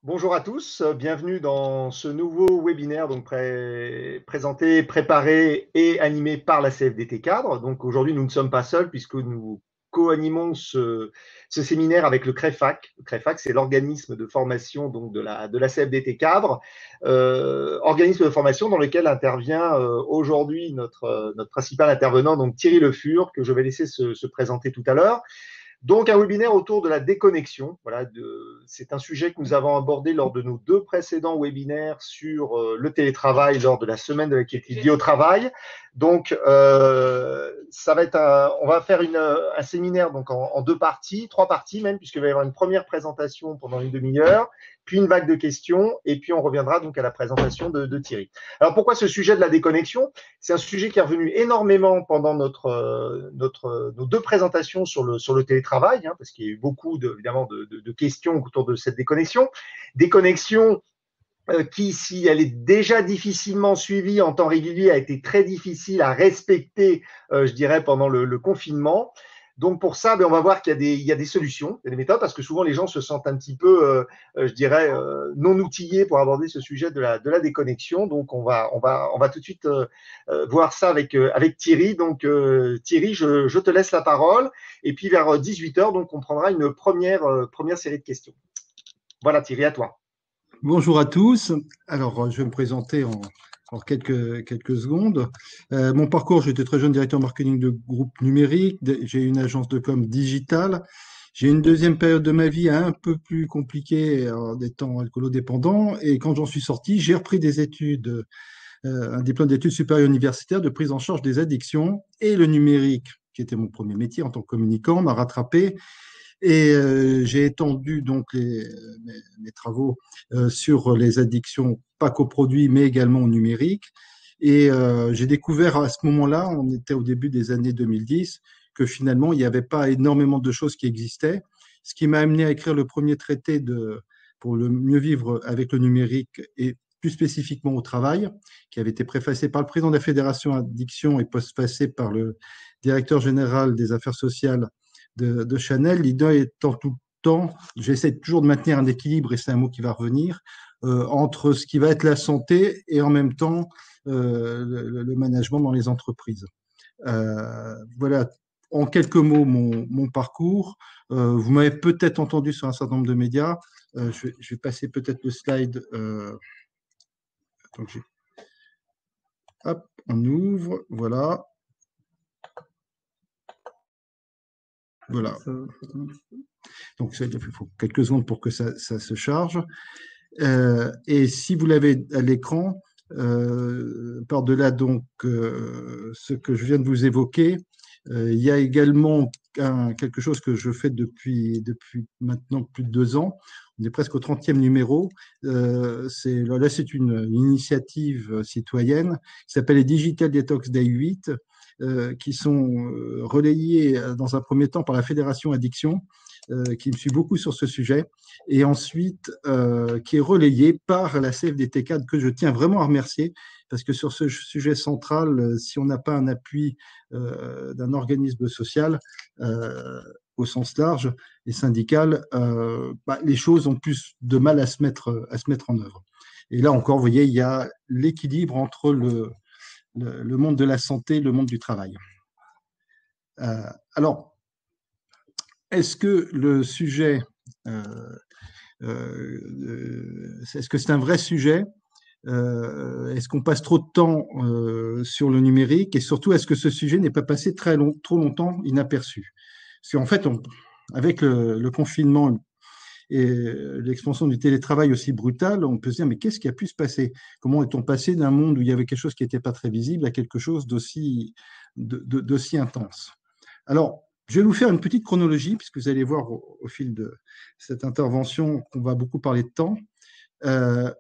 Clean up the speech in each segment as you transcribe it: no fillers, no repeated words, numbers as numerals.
Bonjour à tous, bienvenue dans ce nouveau webinaire donc présenté, préparé et animé par la CFDT Cadre. Donc aujourd'hui, nous ne sommes pas seuls puisque nous co-animons ce séminaire avec le CREFAC. Le CREFAC, c'est l'organisme de formation donc de la CFDT Cadre, organisme de formation dans lequel intervient aujourd'hui notre principal intervenant, donc Thierry Le Fur, que je vais laisser se présenter tout à l'heure. Donc, un webinaire autour de la déconnexion. Voilà, c'est un sujet que nous avons abordé lors de nos deux précédents webinaires sur le télétravail lors de la semaine de la qualité de vie au travail. Donc, on va faire un séminaire donc en deux parties, trois parties même, puisqu'il va y avoir une première présentation pendant une demi-heure, puis une vague de questions, et puis on reviendra donc à la présentation de Thierry. Alors, pourquoi ce sujet de la déconnexion? C'est un sujet qui est revenu énormément pendant nos deux présentations sur le télétravail, hein, parce qu'il y a eu beaucoup évidemment de questions autour de cette déconnexion. Déconnexion qui, si elle est déjà difficilement suivie en temps régulier, a été très difficile à respecter, je dirais, pendant le confinement. Donc pour ça, on va voir qu'il y a des solutions, il y a des méthodes, parce que souvent les gens se sentent un petit peu, je dirais, non outillés pour aborder ce sujet de la déconnexion. Donc on va tout de suite voir ça avec Thierry. Donc Thierry, je te laisse la parole. Et puis vers 18h, donc on prendra une première série de questions. Voilà Thierry, à toi. Bonjour à tous. Alors, je vais me présenter en quelques secondes. Mon parcours, j'étais très jeune directeur marketing de groupe numérique. J'ai une agence de com digitale. J'ai une deuxième période de ma vie un peu plus compliquée en étant alcoolodépendant. Et quand j'en suis sorti, j'ai repris des études, un diplôme d'études supérieures universitaires de prise en charge des addictions. Et le numérique, qui était mon premier métier en tant que communicant, m'a rattrapé. Et j'ai étendu donc mes travaux sur les addictions, pas qu'aux produits, mais également au numérique. Et j'ai découvert à ce moment-là, on était au début des années 2010, que finalement, il n'y avait pas énormément de choses qui existaient. Ce qui m'a amené à écrire le premier traité pour le mieux vivre avec le numérique et plus spécifiquement au travail, qui avait été préfacé par le président de la Fédération Addiction et postfacé par le directeur général des affaires sociales de Chanel. L'idée étant tout le temps, j'essaie toujours de maintenir un équilibre, et c'est un mot qui va revenir, entre ce qui va être la santé et en même temps le management dans les entreprises. Voilà en quelques mots mon parcours. Vous m'avez peut-être entendu sur un certain nombre de médias. Je vais passer peut-être le slide. Donc hop, on ouvre, voilà. Voilà. Donc, il faut quelques secondes pour que ça se charge. Et si vous l'avez à l'écran, par-delà donc ce que je viens de vous évoquer, il y a également quelque chose que je fais depuis maintenant plus de 2 ans. On est presque au 30e numéro. Là, c'est une initiative citoyenne qui s'appelle les Digital Detox Day 8, qui sont relayés dans un premier temps par la Fédération Addiction, qui me suit beaucoup sur ce sujet, et ensuite qui est relayé par la CFDT Cadre, que je tiens vraiment à remercier, parce que sur ce sujet central, si on n'a pas un appui d'un organisme social au sens large et syndical, les choses ont plus de mal à se mettre en œuvre. Et là encore, vous voyez, il y a l'équilibre entre le monde de la santé et le monde du travail. Alors, est-ce que le sujet, est-ce que c'est un vrai sujet? Est-ce qu'on passe trop de temps sur le numérique? Et surtout, est-ce que ce sujet n'est pas passé trop longtemps inaperçu? Parce qu'en fait, avec le confinement et l'expansion du télétravail aussi brutale, on peut se dire, mais qu'est-ce qui a pu se passer? Comment est-on passé d'un monde où il y avait quelque chose qui n'était pas très visible à quelque chose d'aussi intense? Alors, je vais vous faire une petite chronologie, puisque vous allez voir au fil de cette intervention qu'on va beaucoup parler de temps.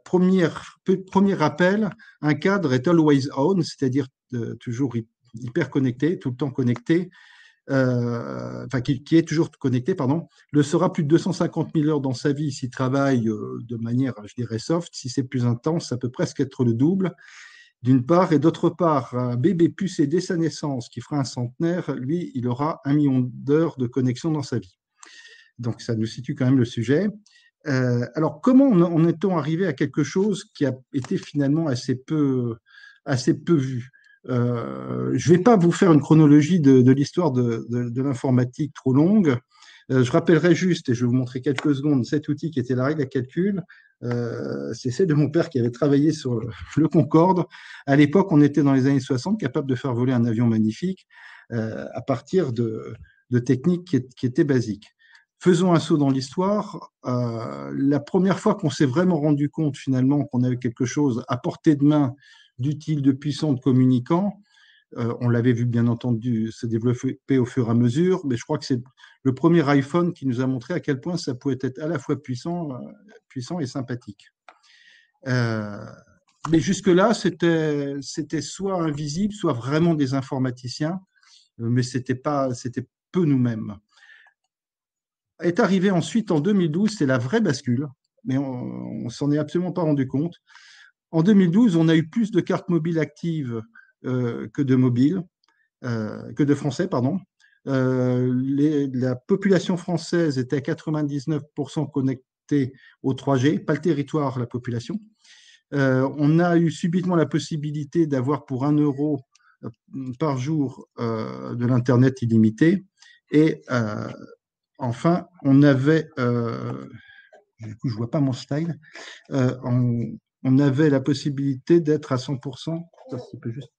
Premier rappel, un cadre est always on, c'est-à-dire toujours hyper connecté, tout le temps connecté, qui est toujours connecté, pardon, le sera plus de 250 000 heures dans sa vie s'il travaille de manière, je dirais, soft. Si c'est plus intense, ça peut presque être le double, d'une part, et d'autre part, un bébé pucé dès sa naissance qui fera un centenaire, lui, il aura 1 million d'heures de connexion dans sa vie. Donc, ça nous situe quand même le sujet. Alors, comment en est-on arrivé à quelque chose qui a été finalement assez peu vu? Je ne vais pas vous faire une chronologie de l'histoire de l'informatique trop longue. Je rappellerai juste, et je vais vous montrer quelques secondes, cet outil qui était la règle à calcul. C'est celle de mon père qui avait travaillé sur le Concorde. À l'époque, on était dans les années 60, capable de faire voler un avion magnifique à partir de techniques qui étaient basiques. Faisons un saut dans l'histoire. La première fois qu'on s'est vraiment rendu compte finalement qu'on avait quelque chose à portée de main d'utile, de puissant, de communicant, on l'avait vu bien entendu se développer au fur et à mesure, mais je crois que c'est le premier iPhone qui nous a montré à quel point ça pouvait être à la fois puissant et sympathique. Mais jusque-là, c'était soit invisible, soit vraiment des informaticiens, mais c'était peu nous-mêmes. Est arrivé ensuite en 2012, c'est la vraie bascule, mais on s'en est absolument pas rendu compte. En 2012, on a eu plus de cartes mobiles actives que de Français, pardon. La population française était à 99% connectée au 3G, pas le territoire, la population. On a eu subitement la possibilité d'avoir pour 1 euro par jour de l'Internet illimité. Et enfin, on avait, du coup, je ne vois pas mon style, on avait la possibilité d'être à 100%. Ça, peut juste...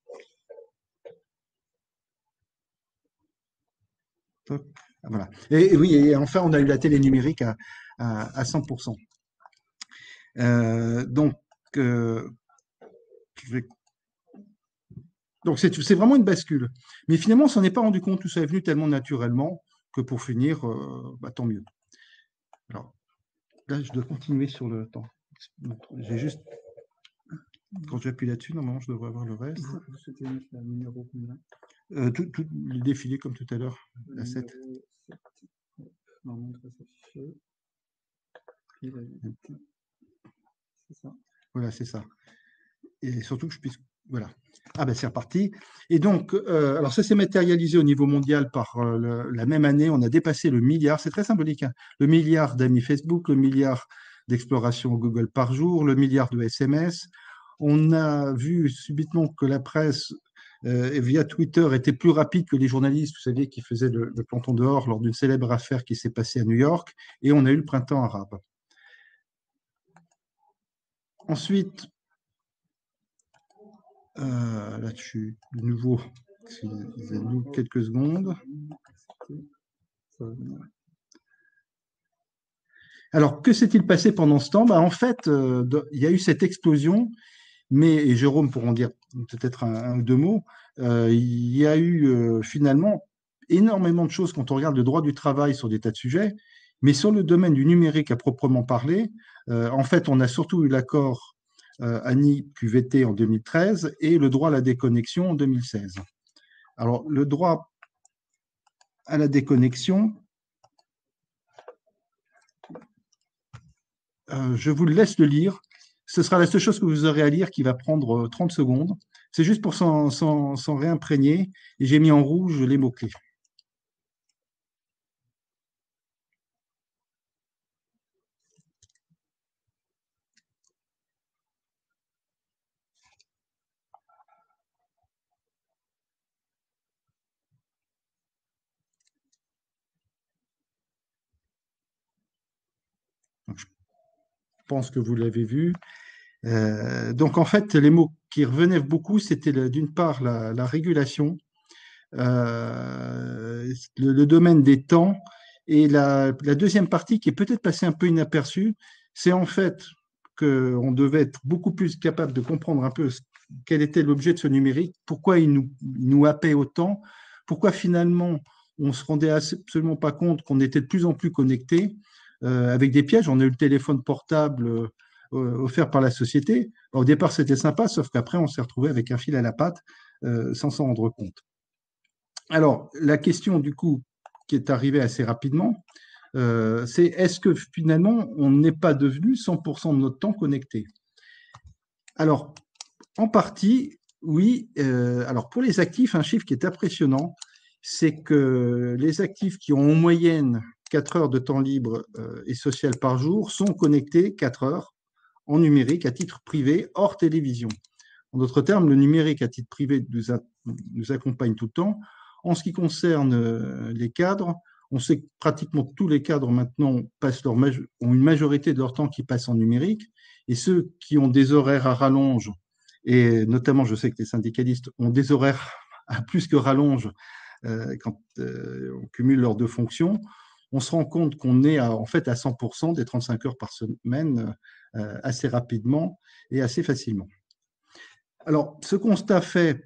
Voilà. Et oui, et enfin, on a eu la télé numérique à 100%. Donc, c'est vraiment une bascule. Mais finalement, on s'en est pas rendu compte. Tout ça est venu tellement naturellement que pour finir, tant mieux. Alors, là, je dois continuer sur le temps. J'ai juste... Quand j'appuie là-dessus, normalement, je devrais avoir le reste. Vous souhaitez mettre le numéro combien? Tout le défilé comme tout à l'heure, la 7. Normalement, ça s'afficher. C'est ça. Voilà, c'est ça. Et surtout que je puisse... Voilà. Ah ben c'est reparti. Et donc, alors ça s'est matérialisé au niveau mondial par la même année. On a dépassé le milliard. C'est très symbolique. Hein, le milliard d'amis Facebook, le milliard d'explorations Google par jour, le milliard de SMS. On a vu subitement que la presse via Twitter était plus rapide que les journalistes, vous savez, qui faisaient le planton dehors lors d'une célèbre affaire qui s'est passée à New York. Et on a eu le printemps arabe. Ensuite, là-dessus, de nouveau, excusez-nous quelques secondes. Alors, que s'est-il passé pendant ce temps? En fait, il y a eu cette explosion, mais, et Jérôme pourra en dire peut-être un ou deux mots, il y a eu finalement énormément de choses quand on regarde le droit du travail sur des tas de sujets, mais sur le domaine du numérique à proprement parler, en fait, on a surtout eu l'accord ANI-QVT en 2013 et le droit à la déconnexion en 2016. Alors, le droit à la déconnexion, je vous laisse le lire. Ce sera la seule chose que vous aurez à lire qui va prendre 30 secondes. C'est juste pour s'en réimprégner. Et j'ai mis en rouge les mots-clés. Donc, je pense que vous l'avez vu. Donc, en fait, les mots qui revenaient beaucoup, c'était d'une part la régulation, le domaine des temps, et la deuxième partie qui est peut-être passée un peu inaperçue, c'est en fait qu'on devait être beaucoup plus capable de comprendre un peu quel était l'objet de ce numérique, pourquoi il nous happait autant, pourquoi finalement on ne se rendait absolument pas compte qu'on était de plus en plus connectés, avec des pièges. On a eu le téléphone portable offert par la société. Au départ, c'était sympa, sauf qu'après, on s'est retrouvé avec un fil à la patte sans s'en rendre compte. Alors, la question du coup qui est arrivée assez rapidement, c'est est-ce que finalement on n'est pas devenu 100% de notre temps connecté? Alors, en partie, oui. Alors, pour les actifs, un chiffre qui est impressionnant, c'est que les actifs qui ont en moyenne 4 heures de temps libre et social par jour sont connectés 4 heures en numérique à titre privé hors télévision. En d'autres termes, le numérique à titre privé nous accompagne tout le temps. En ce qui concerne les cadres, on sait que pratiquement tous les cadres maintenant ont une majorité de leur temps qui passe en numérique, et ceux qui ont des horaires à rallonge, et notamment je sais que les syndicalistes ont des horaires à plus que rallonge quand on cumule leurs deux fonctions, on se rend compte qu'on est en fait à 100% des 35 heures par semaine assez rapidement et assez facilement. Alors, ce constat fait,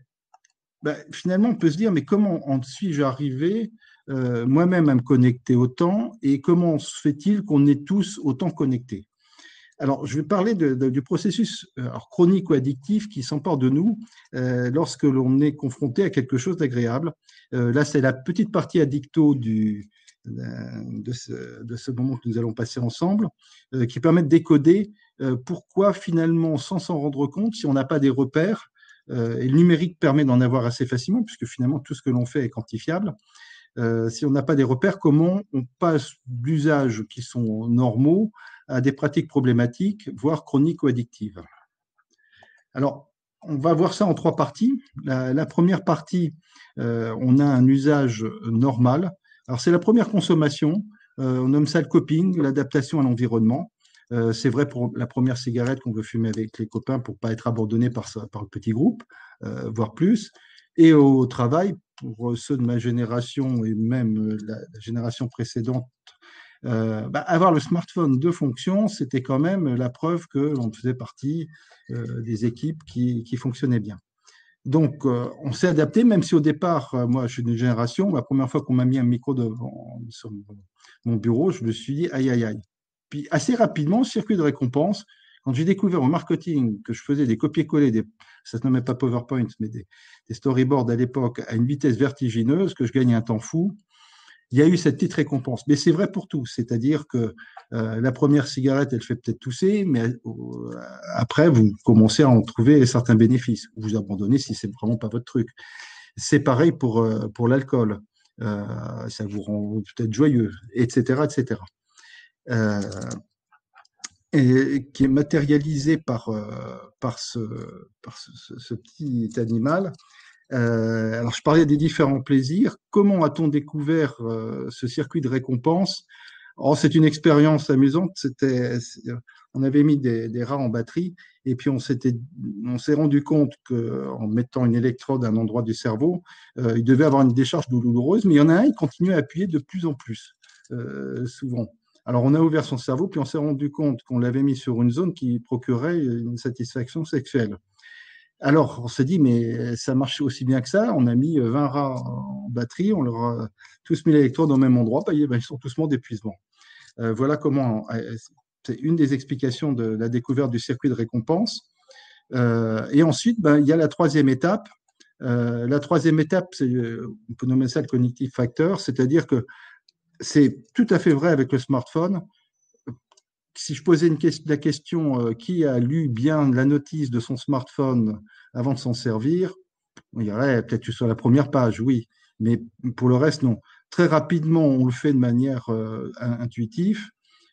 finalement, on peut se dire, mais comment en suis-je arrivé moi-même à me connecter autant et comment se fait-il qu'on est tous autant connectés? Alors, je vais parler du processus chronique ou addictif qui s'empare de nous lorsque l'on est confronté à quelque chose d'agréable. Là, c'est la petite partie addicto de ce moment que nous allons passer ensemble, qui permet de décoder pourquoi finalement, sans s'en rendre compte, si on n'a pas des repères, et le numérique permet d'en avoir assez facilement, puisque finalement tout ce que l'on fait est quantifiable, si on n'a pas des repères, comment on passe d'usages qui sont normaux à des pratiques problématiques, voire chroniques ou addictives. Alors, on va voir ça en 3 parties. La première partie, on a un usage normal. Alors, c'est la première consommation. On nomme ça le coping, l'adaptation à l'environnement. C'est vrai pour la première cigarette qu'on veut fumer avec les copains pour ne pas être abandonné par le petit groupe, voire plus. Et au travail, pour ceux de ma génération et même la génération précédente, avoir le smartphone de fonction, c'était quand même la preuve que l'on faisait partie des équipes qui fonctionnaient bien. Donc, on s'est adapté, même si au départ, moi, je suis d'une génération, la première fois qu'on m'a mis un micro sur mon bureau, je me suis dit, aïe, aïe, aïe. Puis, assez rapidement, circuit de récompense, quand j'ai découvert au marketing que je faisais des copier-coller, ça ne se nommait pas PowerPoint, mais des storyboards à l'époque à une vitesse vertigineuse, que je gagnais un temps fou, il y a eu cette petite récompense. Mais c'est vrai pour tout, c'est-à-dire que la première cigarette, elle fait peut-être tousser, mais après, vous commencez à en trouver certains bénéfices. Vous abandonnez si c'est vraiment pas votre truc. C'est pareil pour l'alcool. Ça vous rend peut-être joyeux, etc., etc. Et qui est matérialisé par ce petit animal. Alors, je parlais des différents plaisirs. Comment a-t-on découvert ce circuit de récompense? Oh, c'est une expérience amusante. On avait mis des rats en batterie et puis on s'est rendu compte qu'en mettant une électrode à un endroit du cerveau, il devait avoir une décharge douloureuse, mais il y en a un, il continuait à appuyer de plus en plus, souvent. Alors, on a ouvert son cerveau, puis on s'est rendu compte qu'on l'avait mis sur une zone qui procurait une satisfaction sexuelle. Alors, on s'est dit, mais ça marche aussi bien que ça. On a mis 20 rats en batterie, on leur a tous mis l'électrode au même endroit, ils sont tous morts d'épuisement. Voilà comment, c'est une des explications de la découverte du circuit de récompense. Et ensuite, il y a la troisième étape. La troisième étape, on peut nommer ça le cognitive factor, c'est-à-dire que c'est tout à fait vrai avec le smartphone. Si je posais la question qui a lu bien la notice de son smartphone avant de s'en servir, on dirait peut-être que sur la première page, oui, mais pour le reste, non. Très rapidement, on le fait de manière intuitive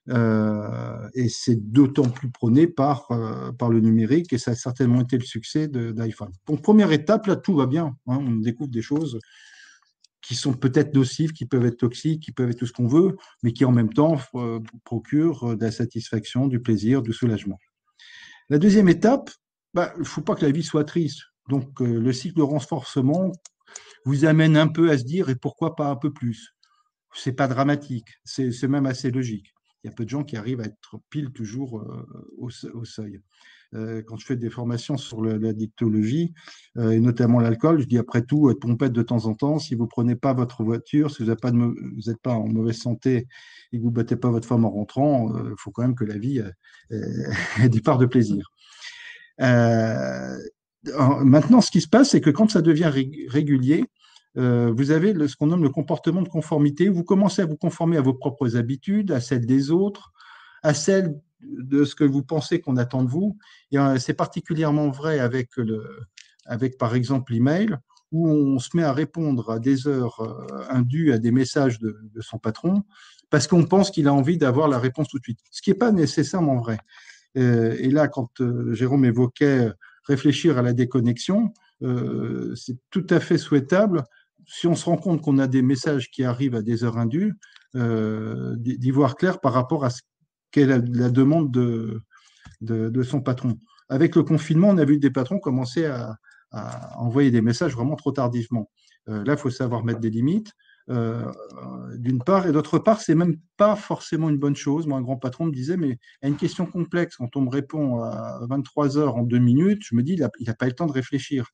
et c'est d'autant plus prôné par le numérique et ça a certainement été le succès d'iPhone. Donc, première étape, là, tout va bien. On découvre des choses qui sont peut-être nocives, qui peuvent être toxiques, qui peuvent être tout ce qu'on veut, mais qui en même temps procurent de la satisfaction, du plaisir, du soulagement. La deuxième étape, il ne faut pas que la vie soit triste. Donc, le cycle de renforcement vous amène un peu à se dire, et pourquoi pas un peu plus? Ce n'est pas dramatique, c'est même assez logique. Il y a peu de gens qui arrivent à être pile toujours au seuil. Quand je fais des formations sur la dictologie, et notamment l'alcool, je dis après tout, être pompette de temps en temps, si vous ne prenez pas votre voiture, si vous n'êtes pas en mauvaise santé et que vous ne battez pas votre femme en rentrant, il faut quand même que la vie ait des parts de plaisir. Maintenant, ce qui se passe, c'est que quand ça devient régulier, vous avez ce qu'on nomme le comportement de conformité. Vous commencez à vous conformer à vos propres habitudes, à celles des autres, à celles de ce que vous pensez qu'on attend de vous. Et c'est particulièrement vrai avec par exemple, l'email. où on se met à répondre à des heures indues à des messages de son patron parce qu'on pense qu'il a envie d'avoir la réponse tout de suite, ce qui n'est pas nécessairement vrai. Et là, quand Jérôme évoquait réfléchir à la déconnexion, c'est tout à fait souhaitable, si on se rend compte qu'on a des messages qui arrivent à des heures indues, d'y voir clair par rapport à ce qu'est la demande de son patron. Avec le confinement, on a vu des patrons commencer à envoyer des messages vraiment trop tardivement. Là, il faut savoir mettre des limites, d'une part, et d'autre part, c'est même pas forcément une bonne chose. Moi, un grand patron me disait, mais à une question complexe, quand on me répond à 23 heures en 2 minutes, je me dis, il n'a pas eu le temps de réfléchir.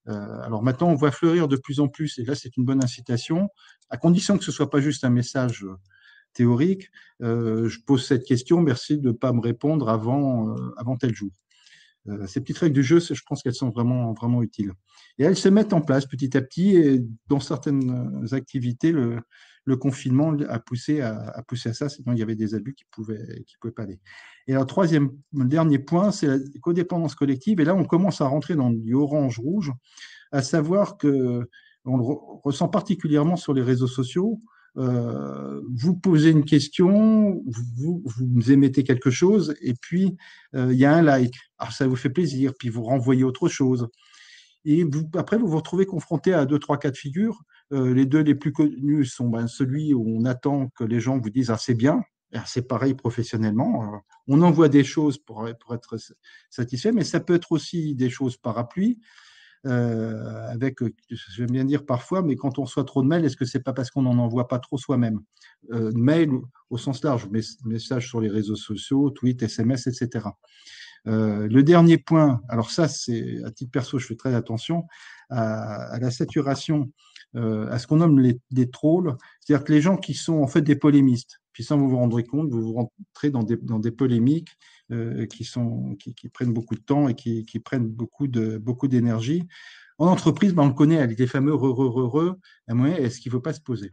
Alors maintenant, on voit fleurir de plus en plus, et là, c'est une bonne incitation, à condition que ce ne soit pas juste un message théorique. Je pose cette question, merci de ne pas me répondre avant tel jour. Ces petites règles du jeu, je pense qu'elles sont vraiment, vraiment utiles. Et elles se mettent en place petit à petit, et dans certaines activités, le confinement a poussé à ça, sinon il y avait des abus qui pouvaient pas aller. Et le dernier point, c'est la codépendance collective, et là on commence à rentrer dans du orange-rouge, à savoir que on le ressent particulièrement sur les réseaux sociaux. Vous posez une question, vous émettez quelque chose, et puis il y a un like. Alors ça vous fait plaisir, puis vous renvoyez autre chose. Et après, vous vous retrouvez confronté à 2, 3 cas de figure. Les deux les plus connus sont celui où on attend que les gens vous disent « Ah, c'est bien ». C'est pareil professionnellement. On envoie des choses pour être satisfait, mais ça peut être aussi des choses parapluies. Avec, j'aime bien dire parfois, mais quand on reçoit trop de mails, est-ce que c'est pas parce qu'on n'en envoie pas trop soi-même? Mail au sens large, messages sur les réseaux sociaux, tweets, SMS, etc. Le dernier point, alors ça, c'est à titre perso, je fais très attention à la saturation, à ce qu'on nomme des trolls, c'est-à-dire que les gens qui sont en fait des polémistes, puis sans vous rendre compte, vous rentrez dans des polémiques qui prennent beaucoup de temps et qui prennent beaucoup d'énergie. En entreprise, on le connaît, avec les fameux à un moment, est-ce qu'il ne faut pas se poser?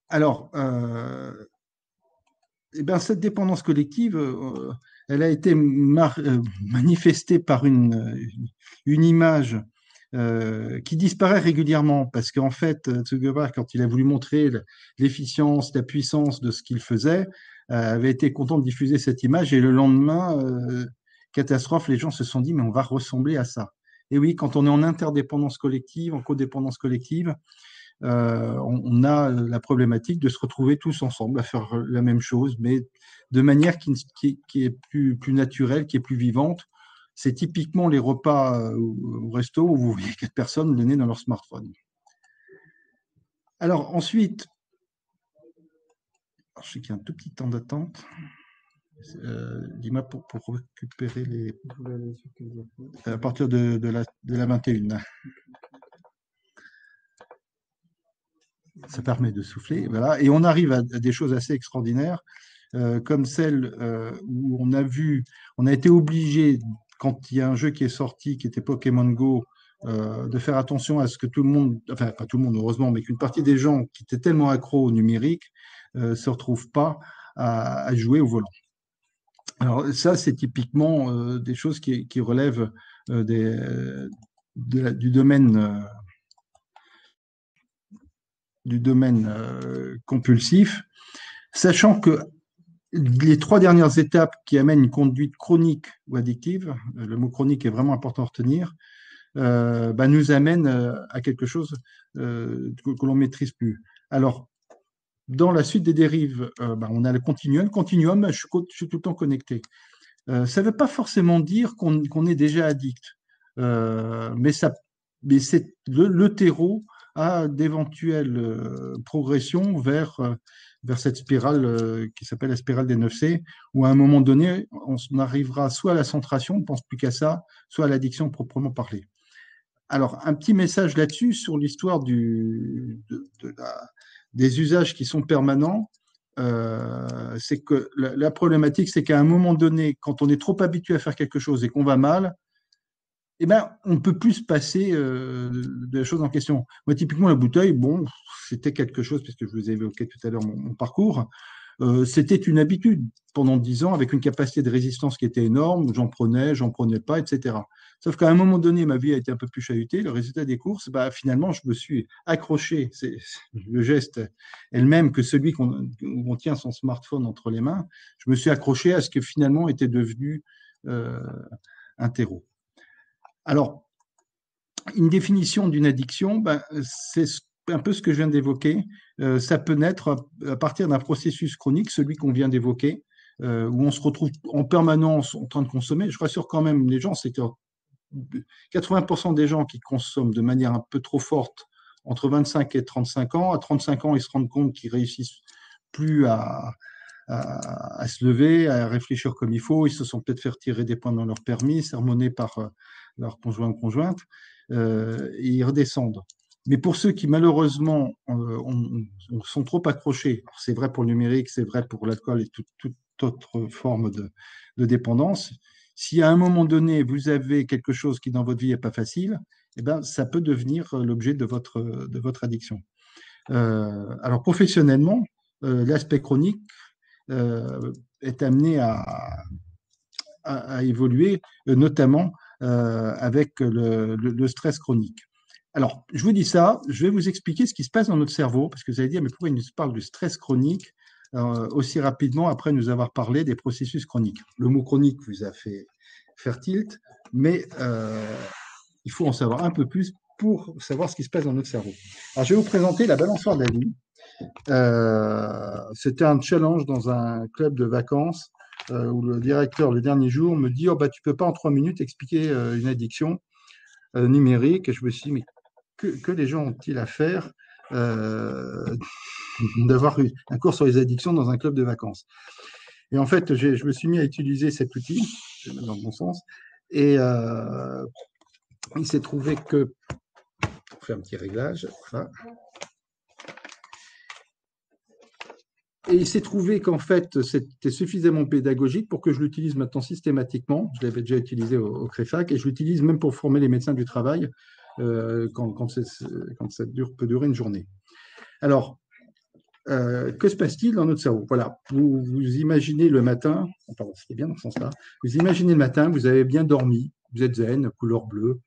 Alors, cette dépendance collective, elle a été manifestée par une image qui disparaît régulièrement, parce qu'en fait, Zuckerberg, quand il a voulu montrer l'efficience, la puissance de ce qu'il faisait, avait été content de diffuser cette image, et le lendemain, catastrophe, les gens se sont dit, mais on va ressembler à ça. Et oui, quand on est en interdépendance collective, en codépendance collective, on a la problématique de se retrouver tous ensemble à faire la même chose, mais de manière qui est plus naturelle, qui est plus vivante. C'est typiquement les repas au resto où vous voyez 4 personnes le nez dans leur smartphone. Alors ensuite, je sais qu'il y a un tout petit temps d'attente. Dis-moi pour récupérer les... À partir de la 21. Ça permet de souffler, voilà. Et on arrive à des choses assez extraordinaires, comme celle où on a été obligé, quand il y a un jeu qui est sorti, qui était Pokémon Go, de faire attention à ce que tout le monde, enfin pas tout le monde heureusement, mais qu'une partie des gens qui étaient tellement accros au numérique ne se retrouvent pas à jouer au volant. Alors ça, c'est typiquement des choses qui relèvent du domaine compulsif, sachant que les 3 dernières étapes qui amènent une conduite chronique ou addictive, le mot chronique est vraiment important à retenir, nous amènent à quelque chose que l'on ne maîtrise plus. Alors, dans la suite des dérives, on a le continuum. Continuum, je suis tout le temps connecté. Ça ne veut pas forcément dire qu'on est déjà addict, mais c'est le terreau à d'éventuelles progressions vers cette spirale qui s'appelle la spirale des 9C, où à un moment donné, on arrivera soit à la centration, on ne pense plus qu'à ça, soit à l'addiction proprement parlée. Alors, un petit message là-dessus sur l'histoire des usages qui sont permanents. C'est que la problématique, c'est qu'à un moment donné, quand on est trop habitué à faire quelque chose et qu'on va mal, on ne peut plus se passer de la chose en question. Moi, typiquement, la bouteille, bon, c'était quelque chose, parce que je vous ai évoqué tout à l'heure mon parcours. C'était une habitude pendant 10 ans avec une capacité de résistance qui était énorme. J'en prenais pas, etc. Sauf qu'à un moment donné, ma vie a été un peu plus chahutée. Le résultat des courses, bah, finalement, je me suis accroché. C'est le geste est le même que celui où on tient son smartphone entre les mains. Je me suis accroché à ce que finalement était devenu euh, un terreau. Alors, une définition d'une addiction, ben, c'est un peu ce que je viens d'évoquer. Ça peut naître à partir d'un processus chronique, celui qu'on vient d'évoquer, où on se retrouve en permanence en train de consommer. Je rassure quand même les gens, c'est que 80% des gens qui consomment de manière un peu trop forte entre 25 et 35 ans, à 35 ans, ils se rendent compte qu'ils réussissent plus à se lever, à réfléchir comme il faut. Ils se sont peut-être fait retirer des points dans leur permis, sermonnés par leur conjoint ou conjointe, et ils redescendent. Mais pour ceux qui, malheureusement, sont trop accrochés, c'est vrai pour le numérique, c'est vrai pour l'alcool et toute autre forme de dépendance, si à un moment donné, vous avez quelque chose qui, dans votre vie, n'est pas facile, eh ben, ça peut devenir l'objet de votre addiction. Alors, professionnellement, l'aspect chronique est amené à évoluer, notamment avec le stress chronique. Alors, je vous dis ça, je vais vous expliquer ce qui se passe dans notre cerveau, parce que vous allez dire, mais pourquoi il nous parle du stress chronique aussi rapidement après nous avoir parlé des processus chroniques? Le mot chronique vous a fait faire tilt, mais il faut en savoir un peu plus pour savoir ce qui se passe dans notre cerveau. Alors, je vais vous présenter la balançoire d'Ali. C'était un challenge dans un club de vacances où le directeur, le dernier jour, me dit, oh, bah, tu peux pas en 3 minutes expliquer une addiction numérique. Et je me suis dit, mais que les gens ont-ils à faire d'avoir un cours sur les addictions dans un club de vacances? Et en fait, je me suis mis à utiliser cet outil, dans le bon sens, et il s'est trouvé que, on fait un petit réglage, voilà. Et il s'est trouvé qu'en fait, c'était suffisamment pédagogique pour que je l'utilise maintenant systématiquement. Je l'avais déjà utilisé au CREFAC et je l'utilise même pour former les médecins du travail quand ça peut durer une journée. Alors, que se passe-t-il dans notre cerveau? Voilà, vous imaginez le matin, pardon, c'était bien dans ce sens-là, vous imaginez le matin, vous avez bien dormi, vous êtes zen, couleur bleue,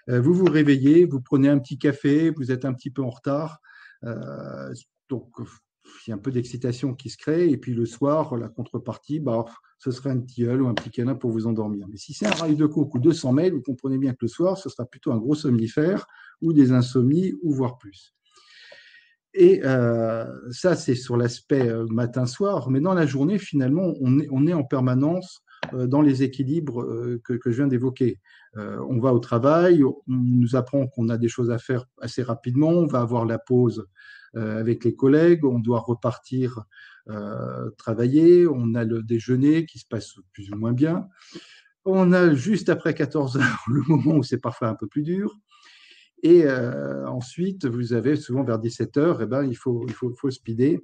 vous vous réveillez, vous prenez un petit café, vous êtes un petit peu en retard, donc il y a un peu d'excitation qui se crée, et puis le soir, la contrepartie, bah, ce serait un petit ou un petit câlin pour vous endormir. Mais si c'est un rail de coke ou 200 mails, vous comprenez bien que le soir, ce sera plutôt un gros somnifère ou des insomnies, ou voire plus. Et ça, c'est sur l'aspect matin-soir, mais dans la journée, finalement, on est en permanence dans les équilibres que je viens d'évoquer. On va au travail, on nous apprend qu'on a des choses à faire assez rapidement, on va avoir la pause avec les collègues, on doit repartir travailler, on a le déjeuner qui se passe plus ou moins bien, on a juste après 14 heures le moment où c'est parfois un peu plus dur, et ensuite vous avez souvent vers 17 heures, eh ben, il faut speeder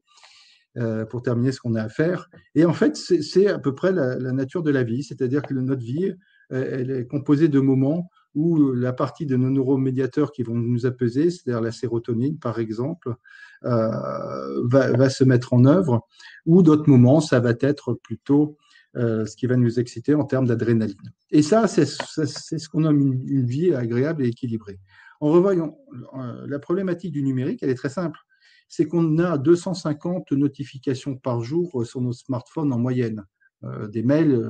pour terminer ce qu'on a à faire. Et en fait, c'est à peu près la nature de la vie, c'est-à-dire que notre vie, elle est composée de moments où la partie de nos neuromédiateurs qui vont nous apaiser, c'est-à-dire la sérotonine par exemple, va se mettre en œuvre, ou d'autres moments, ça va être plutôt ce qui va nous exciter en termes d'adrénaline. Et ça, c'est ce qu'on nomme une vie agréable et équilibrée. En revoyant la problématique du numérique, elle est très simple. C'est qu'on a 250 notifications par jour sur nos smartphones en moyenne. Des mails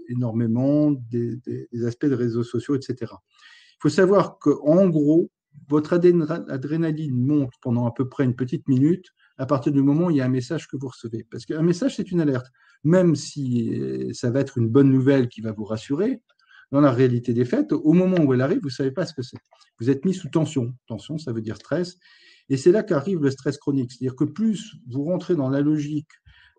énormément, des aspects de réseaux sociaux, etc. Il faut savoir qu'en gros, votre adrénaline monte pendant à peu près une petite minute à partir du moment où il y a un message que vous recevez. Parce qu'un message, c'est une alerte. Même si ça va être une bonne nouvelle qui va vous rassurer, dans la réalité des faits, au moment où elle arrive, vous ne savez pas ce que c'est. Vous êtes mis sous tension. Tension, ça veut dire stress. Et c'est là qu'arrive le stress chronique. C'est-à-dire que plus vous rentrez dans la logique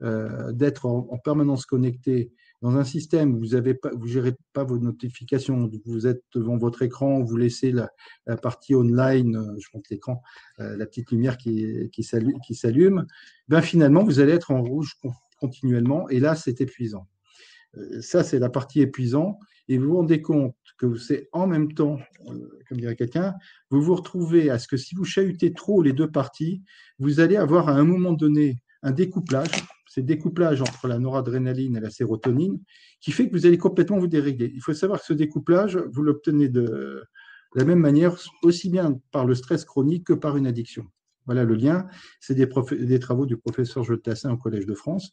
d'être en permanence connecté dans un système où vous ne gérez pas vos notifications, vous êtes devant votre écran, vous laissez la partie online, je monte l'écran, la petite lumière qui s'allume, ben finalement, vous allez être en rouge continuellement, et là, c'est épuisant. Ça, c'est la partie épuisante, et vous vous rendez compte que c'est en même temps, comme dirait quelqu'un, vous vous retrouvez à ce que si vous chahutez trop les deux parties, vous allez avoir à un moment donné un découplage, c'est le découplage entre la noradrénaline et la sérotonine qui fait que vous allez complètement vous dérégler. Il faut savoir que ce découplage, vous l'obtenez de la même manière, aussi bien par le stress chronique que par une addiction. Voilà le lien. C'est des travaux du professeur Jules Tassin au Collège de France.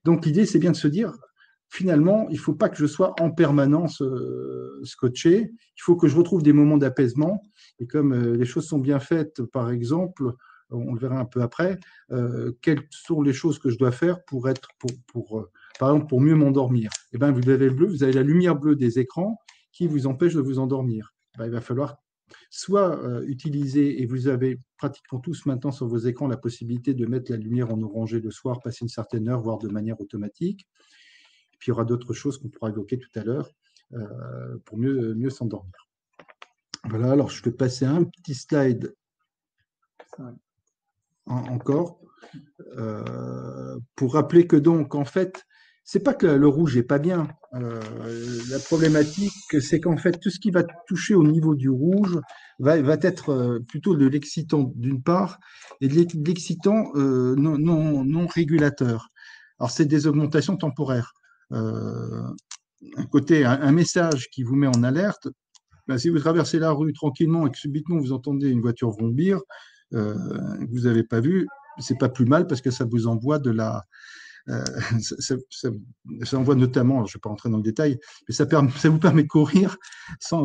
Donc l'idée, c'est bien de se dire, finalement, il ne faut pas que je sois en permanence scotché. Il faut que je retrouve des moments d'apaisement. Et comme les choses sont bien faites, par exemple, on le verra un peu après, quelles sont les choses que je dois faire par exemple, pour mieux m'endormir. Eh bien, vous avez la lumière bleue des écrans qui vous empêche de vous endormir. Ben, il va falloir soit utiliser, et vous avez pratiquement tous maintenant sur vos écrans la possibilité de mettre la lumière en orangé le soir, passer une certaine heure, voire de manière automatique. Et puis il y aura d'autres choses qu'on pourra évoquer tout à l'heure pour mieux s'endormir. Voilà, alors je vais passer un petit slide encore pour rappeler que donc en fait, c'est pas que le rouge est pas bien. La problématique, c'est qu'en fait, tout ce qui va toucher au niveau du rouge va être plutôt de l'excitant d'une part et de l'excitant non régulateur. Alors, c'est des augmentations temporaires. Un message qui vous met en alerte, ben, si vous traversez la rue tranquillement et que subitement vous entendez une voiture vrombir, vous n'avez pas vu, c'est pas plus mal parce que ça vous envoie de la. Ça envoie notamment, je ne vais pas rentrer dans le détail, mais ça vous permet de courir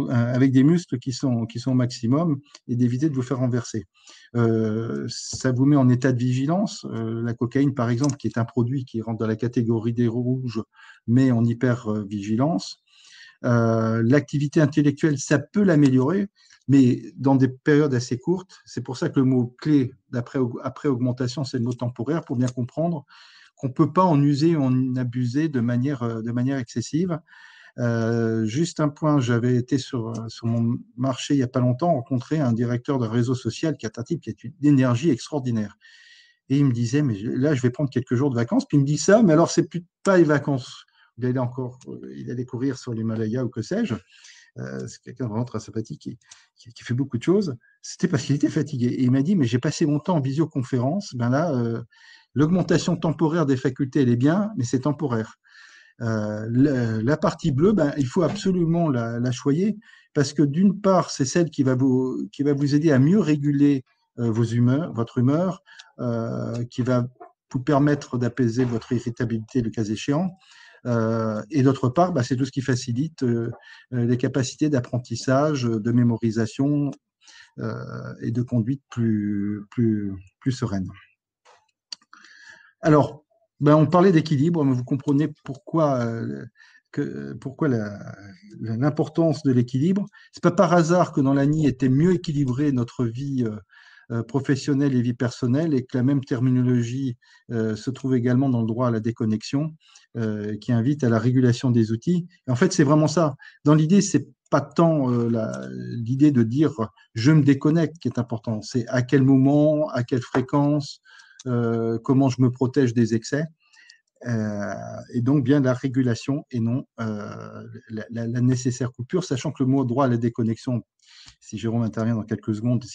avec des muscles qui sont au maximum et d'éviter de vous faire renverser. Ça vous met en état de vigilance. La cocaïne, par exemple, qui est un produit qui rentre dans la catégorie des rouges, mais en hyper-vigilance. L'activité intellectuelle, ça peut l'améliorer, mais dans des périodes assez courtes. C'est pour ça que le mot clé après augmentation, c'est le mot temporaire, pour bien comprendre qu'on ne peut pas en user ou en abuser de manière excessive. Juste un point, j'avais été sur mon marché il n'y a pas longtemps, rencontré un directeur d'un réseau social qui est un type qui a une énergie extraordinaire. Et il me disait, mais là, je vais prendre quelques jours de vacances. Puis il me dit ça, mais alors, c'est pas les vacances. Il allait courir sur l'Himalaya ou que sais-je. C'est quelqu'un de vraiment très sympathique qui fait beaucoup de choses. C'était parce qu'il était fatigué. Et il m'a dit, mais j'ai passé mon temps en visioconférence. Ben là, l'augmentation temporaire des facultés, elle est bien, mais c'est temporaire. La partie bleue, ben, il faut absolument la choyer parce que d'une part, c'est celle qui va vous aider à mieux réguler votre humeur, qui va vous permettre d'apaiser votre irritabilité le cas échéant. Et d'autre part, bah, c'est tout ce qui facilite les capacités d'apprentissage, de mémorisation et de conduite plus sereine. Alors, ben, on parlait d'équilibre, mais vous comprenez pourquoi l'importance de l'équilibre. C'est pas par hasard que dans l'ANI était mieux équilibrée notre vie professionnelle et vie personnelle, et que la même terminologie se trouve également dans le droit à la déconnexion, qui invite à la régulation des outils. Et en fait, c'est vraiment ça. Dans l'idée, c'est pas tant l'idée de dire je me déconnecte qui est important, c'est à quel moment, à quelle fréquence, comment je me protège des excès. Et donc bien la régulation et non la nécessaire coupure, sachant que le mot droit à la déconnexion, si Jérôme intervient dans quelques secondes,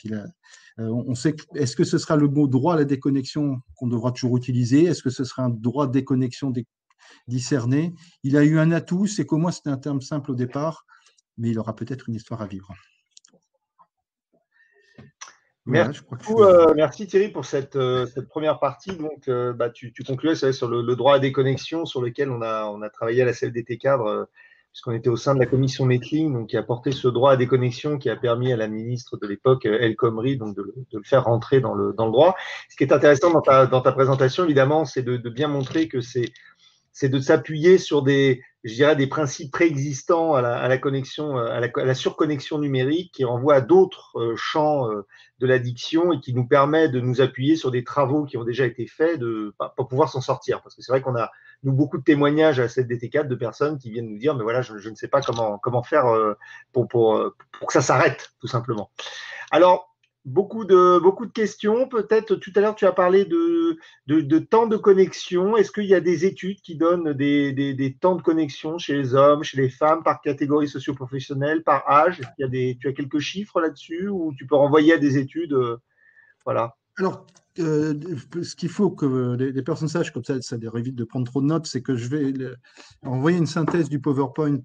on sait est-ce que ce sera le mot droit à la déconnexion qu'on devra toujours utiliser, est-ce que ce sera un droit de déconnexion discerné. Il a eu un atout, c'est qu'au moins c'était un terme simple au départ, mais il aura peut-être une histoire à vivre. Voilà, merci Thierry pour cette première partie. Donc, tu concluais sur le droit à déconnexion sur lequel on a travaillé à la CFDT Cadre, puisqu'on était au sein de la commission Mettling, donc qui a porté ce droit à déconnexion qui a permis à la ministre de l'époque, El Khomri, donc de le faire rentrer dans le droit. Ce qui est intéressant dans ta présentation, évidemment, c'est de bien montrer que c'est de s'appuyer sur des principes préexistants à la connexion, à la surconnexion numérique qui renvoient à d'autres champs de l'addiction et qui nous permet de nous appuyer sur des travaux qui ont déjà été faits pour pouvoir s'en sortir. Parce que c'est vrai qu'on a, nous, beaucoup de témoignages à cette DT4 de personnes qui viennent nous dire, mais voilà, je ne sais pas comment faire pour que ça s'arrête, tout simplement. Alors, beaucoup de questions. Peut-être tout à l'heure, tu as parlé de temps de connexion. Est-ce qu'il y a des études qui donnent des temps de connexion chez les hommes, chez les femmes, par catégorie socio-professionnelle, par âge? Est-ce qu'il y a tu as quelques chiffres là-dessus ou tu peux renvoyer à des études voilà. Alors, ce qu'il faut que les personnes sachent, comme ça leur évite de prendre trop de notes, c'est que je vais envoyer une synthèse du PowerPoint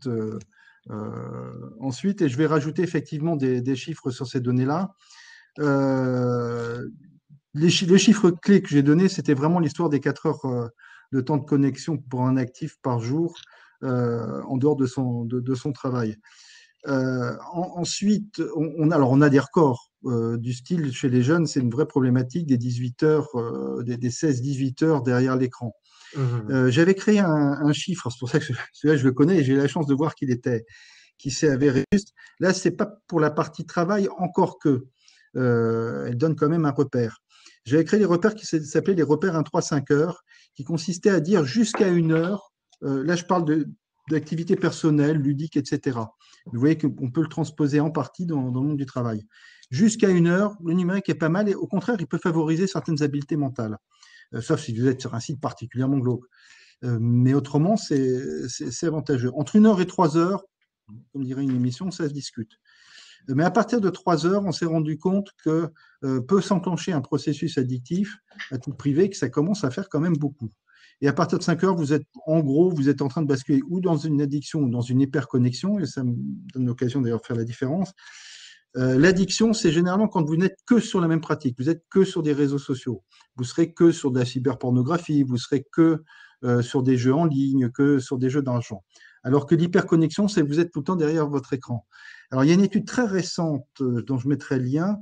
ensuite et je vais rajouter effectivement des chiffres sur ces données-là. Le chiffre clé que j'ai donné, c'était vraiment l'histoire des 4 heures de temps de connexion pour un actif par jour en dehors de son travail. Ensuite, on a des records du style chez les jeunes, c'est une vraie problématique des 18 heures, des 16-18 heures derrière l'écran. J'avais créé un chiffre, c'est pour ça que celui-là je le connais et j'ai eu la chance de voir qui s'est avéré juste. Là, c'est pas pour la partie travail, encore que elle donne quand même un repère. J'avais créé des repères qui s'appelaient les repères 1-3-5 heures, qui consistaient à dire jusqu'à 1 heure. Là, je parle d'activités personnelles, ludiques, etc. Vous voyez qu'on peut le transposer en partie dans le monde du travail. Jusqu'à 1 heure, le numérique est pas mal et au contraire, il peut favoriser certaines habiletés mentales, sauf si vous êtes sur un site particulièrement glauque. Mais autrement, c'est avantageux. Entre 1 heure et 3 heures, comme dirait une émission, ça se discute. Mais à partir de 3 heures, on s'est rendu compte que peut s'enclencher un processus addictif à titre privé, que ça commence à faire quand même beaucoup. Et à partir de 5 heures, vous êtes en train de basculer ou dans une addiction ou dans une hyperconnexion, et ça me donne l'occasion d'ailleurs de faire la différence. L'addiction, c'est généralement quand vous n'êtes que sur la même pratique, vous êtes que sur des réseaux sociaux, vous serez que sur de la cyberpornographie, vous serez que sur des jeux en ligne, que sur des jeux d'argent. Alors que l'hyperconnexion, c'est vous êtes tout le temps derrière votre écran. Alors, il y a une étude très récente dont je mettrai le lien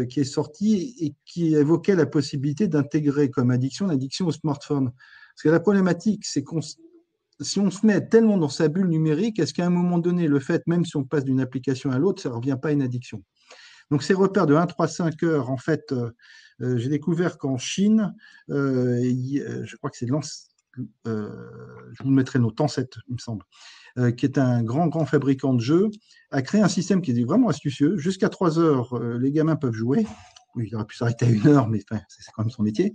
qui est sortie et qui évoquait la possibilité d'intégrer comme addiction l'addiction au smartphone. Parce que la problématique, c'est si on se met tellement dans sa bulle numérique, est-ce qu'à un moment donné, le fait, même si on passe d'une application à l'autre, ça ne revient pas à une addiction? Donc, ces repères de 1-3-5 heures, en fait, j'ai découvert qu'en Chine, je crois que c'est je vous mettrai nos Tencent, il me semble, qui est un grand fabricant de jeux, a créé un système qui est vraiment astucieux. Jusqu'à 3 heures, les gamins peuvent jouer. Oui, il aurait pu s'arrêter à 1 heure, mais enfin, c'est quand même son métier.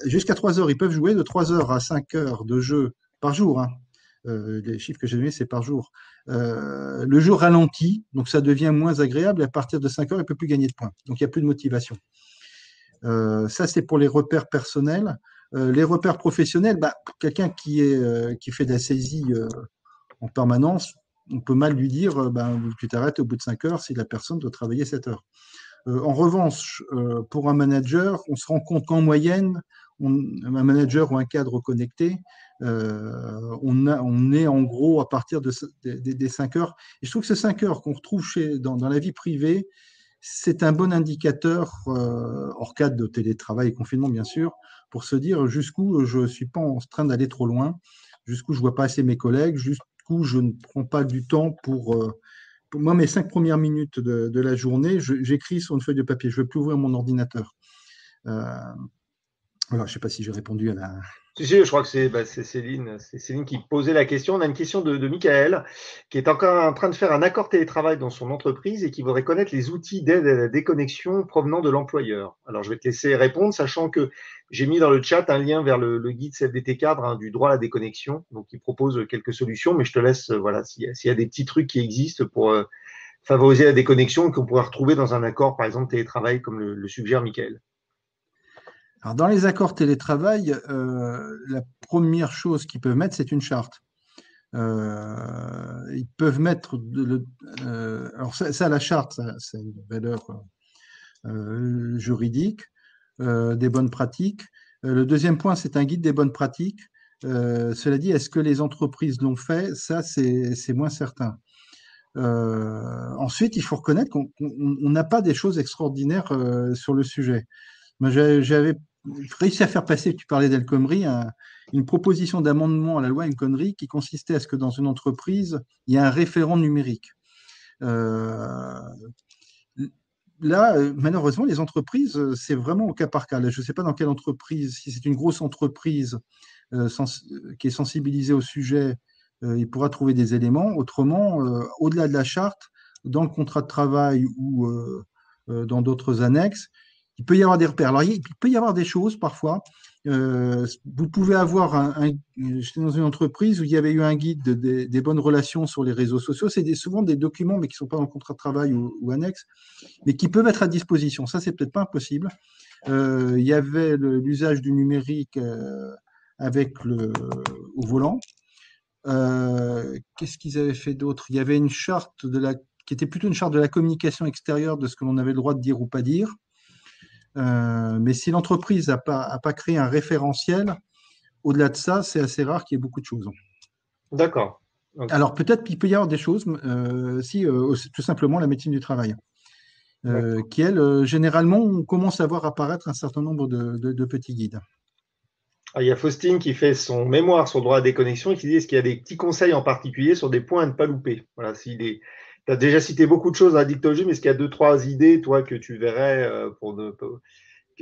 Jusqu'à 3 heures, ils peuvent jouer de 3 heures à 5 heures de jeu par jour. Hein. Les chiffres que j'ai donnés, c'est par jour. Le jeu ralentit, donc ça devient moins agréable. Et à partir de 5 heures, il ne peut plus gagner de points. Donc, il n'y a plus de motivation. Ça, c'est pour les repères personnels. Les repères professionnels, quelqu'un qui fait de la saisie en permanence, on peut mal lui dire tu t'arrêtes au bout de 5 heures si la personne doit travailler 7 heures. En revanche, pour un manager, on se rend compte qu'en moyenne, un manager ou un cadre connecté, on est en gros à partir des 5 heures. Et je trouve que ces 5 heures qu'on retrouve dans la vie privée, c'est un bon indicateur, hors cadre de télétravail et confinement bien sûr, pour se dire jusqu'où je ne suis pas en train d'aller trop loin, jusqu'où je ne vois pas assez mes collègues, jusqu'où je ne prends pas du temps pour moi, mes 5 premières minutes de la journée, j'écris sur une feuille de papier. Je ne veux plus ouvrir mon ordinateur. Voilà, je ne sais pas si j'ai répondu à la… Si, je crois que c'est Céline qui posait la question. On a une question de Michael qui est encore en train de faire un accord télétravail dans son entreprise et qui voudrait connaître les outils d'aide à la déconnexion provenant de l'employeur. Alors, je vais te laisser répondre, sachant que j'ai mis dans le chat un lien vers le guide CFDT cadre du droit à la déconnexion. Donc, il propose quelques solutions, mais je te laisse, voilà, s'il y a des petits trucs qui existent pour favoriser la déconnexion qu'on pourrait retrouver dans un accord, par exemple, télétravail, comme le suggère Michael. Alors, dans les accords télétravail, la première chose qu'ils peuvent mettre, c'est une charte. Ils peuvent mettre alors ça, la charte, c'est une valeur juridique, des bonnes pratiques. Le deuxième point, c'est un guide des bonnes pratiques. Cela dit, est-ce que les entreprises l'ont fait? Ça, c'est moins certain. Ensuite, il faut reconnaître qu'on n'a pas des choses extraordinaires sur le sujet. Moi, j'avais réussi à faire passer, tu parlais d'El Khomri, une proposition d'amendement à la loi El Khomri qui consistait à ce que dans une entreprise, il y ait un référent numérique. Là, malheureusement, les entreprises, c'est vraiment au cas par cas. Là, je ne sais pas dans quelle entreprise, si c'est une grosse entreprise qui est sensibilisée au sujet, il pourra trouver des éléments. Autrement, au-delà de la charte, dans le contrat de travail ou dans d'autres annexes, Il peut y avoir des repères. Alors, il peut y avoir des choses parfois. Vous pouvez avoir j'étais dans une entreprise où il y avait eu un guide des bonnes relations sur les réseaux sociaux. C'est souvent des documents, mais qui ne sont pas dans le contrat de travail ou annexes, mais qui peuvent être à disposition. Ça, c'est peut-être pas impossible. Il y avait l'usage du numérique au volant. Qu'est-ce qu'ils avaient fait d'autre? Il y avait une charte qui était plutôt une charte de la communication extérieure, de ce que l'on avait le droit de dire ou pas dire. Mais si l'entreprise n'a pas créé un référentiel, au-delà de ça, c'est assez rare qu'il y ait beaucoup de choses. D'accord. Okay. Alors peut-être qu'il peut y avoir des choses, tout simplement la médecine du travail, qui, elle, généralement, on commence à voir apparaître un certain nombre de petits guides. Il y a Faustine qui fait son mémoire sur le droit à déconnexion et qui dit est-ce qu'il y a des petits conseils en particulier sur des points à ne pas louper. Voilà, tu as déjà cité beaucoup de choses dans la dictologie, mais est-ce qu'il y a 2-3 idées, toi, que tu verrais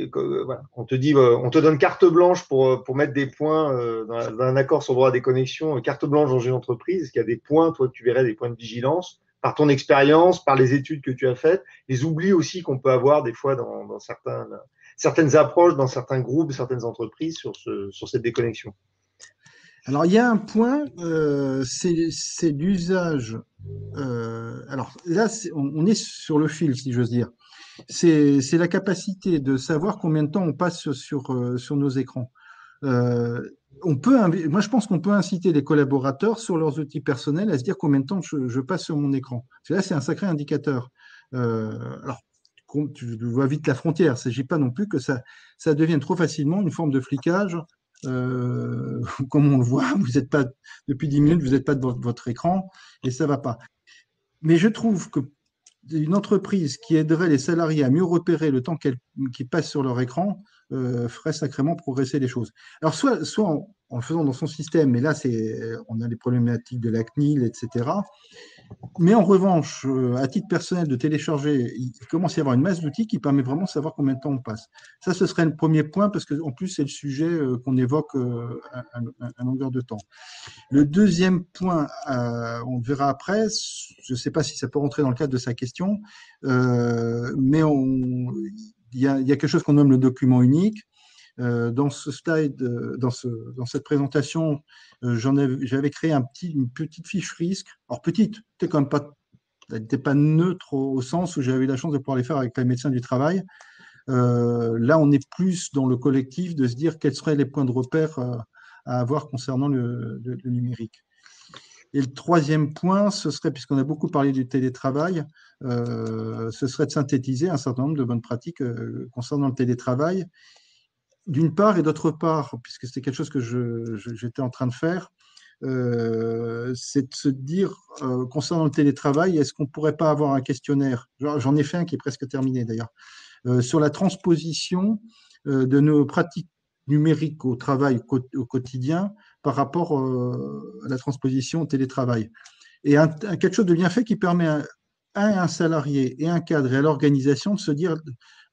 voilà. On te dit, on te donne carte blanche pour mettre des points dans un accord sur le droit à déconnexion, carte blanche dans une entreprise. Est-ce qu'il y a des points, toi, que tu verrais, des points de vigilance par ton expérience, par les études que tu as faites, les oublis aussi qu'on peut avoir des fois dans certaines approches, dans certains groupes, certaines entreprises sur cette déconnexion? Alors, il y a un point, c'est l'usage. Alors là, on est sur le fil, si j'ose dire. C'est la capacité de savoir combien de temps on passe sur nos écrans. Moi, je pense qu'on peut inciter les collaborateurs sur leurs outils personnels à se dire combien de temps je passe sur mon écran. Parce que là, c'est un sacré indicateur. Alors, tu vois vite la frontière. Il ne s'agit pas non plus que ça devienne trop facilement une forme de flicage. Comme on le voit, vous n'êtes pas depuis 10 minutes, vous n'êtes pas devant votre écran et ça ne va pas. Mais je trouve que une entreprise qui aiderait les salariés à mieux repérer le temps qu'ils passent sur leur écran ferait sacrément progresser les choses. Alors, soit en le faisant dans son système, mais là, on a les problématiques de la CNIL, etc. Mais en revanche, à titre personnel, de télécharger, il commence à y avoir une masse d'outils qui permet vraiment de savoir combien de temps on passe. Ça, ce serait le premier point, parce qu'en plus, c'est le sujet qu'on évoque à longueur de temps. Le deuxième point, on le verra après, je ne sais pas si ça peut rentrer dans le cadre de sa question, mais il y a quelque chose qu'on nomme le document unique. Dans ce slide, dans cette présentation, j'avais créé une petite fiche risque. Alors petite, elle n'était pas neutre au sens où j'avais eu la chance de pouvoir les faire avec les médecins du travail. Là, on est plus dans le collectif de se dire quels seraient les points de repère à avoir concernant le numérique. Et le troisième point, ce serait, puisqu'on a beaucoup parlé du télétravail, ce serait de synthétiser un certain nombre de bonnes pratiques concernant le télétravail. D'une part, et d'autre part, puisque c'était quelque chose que j'étais en train de faire, c'est de se dire, concernant le télétravail, est-ce qu'on ne pourrait pas avoir un questionnaire? J'en ai fait un qui est presque terminé d'ailleurs, sur la transposition de nos pratiques numériques au travail au quotidien par rapport à la transposition au télétravail. Et quelque chose de bien fait qui permet à un salarié et un cadre et à l'organisation de se dire,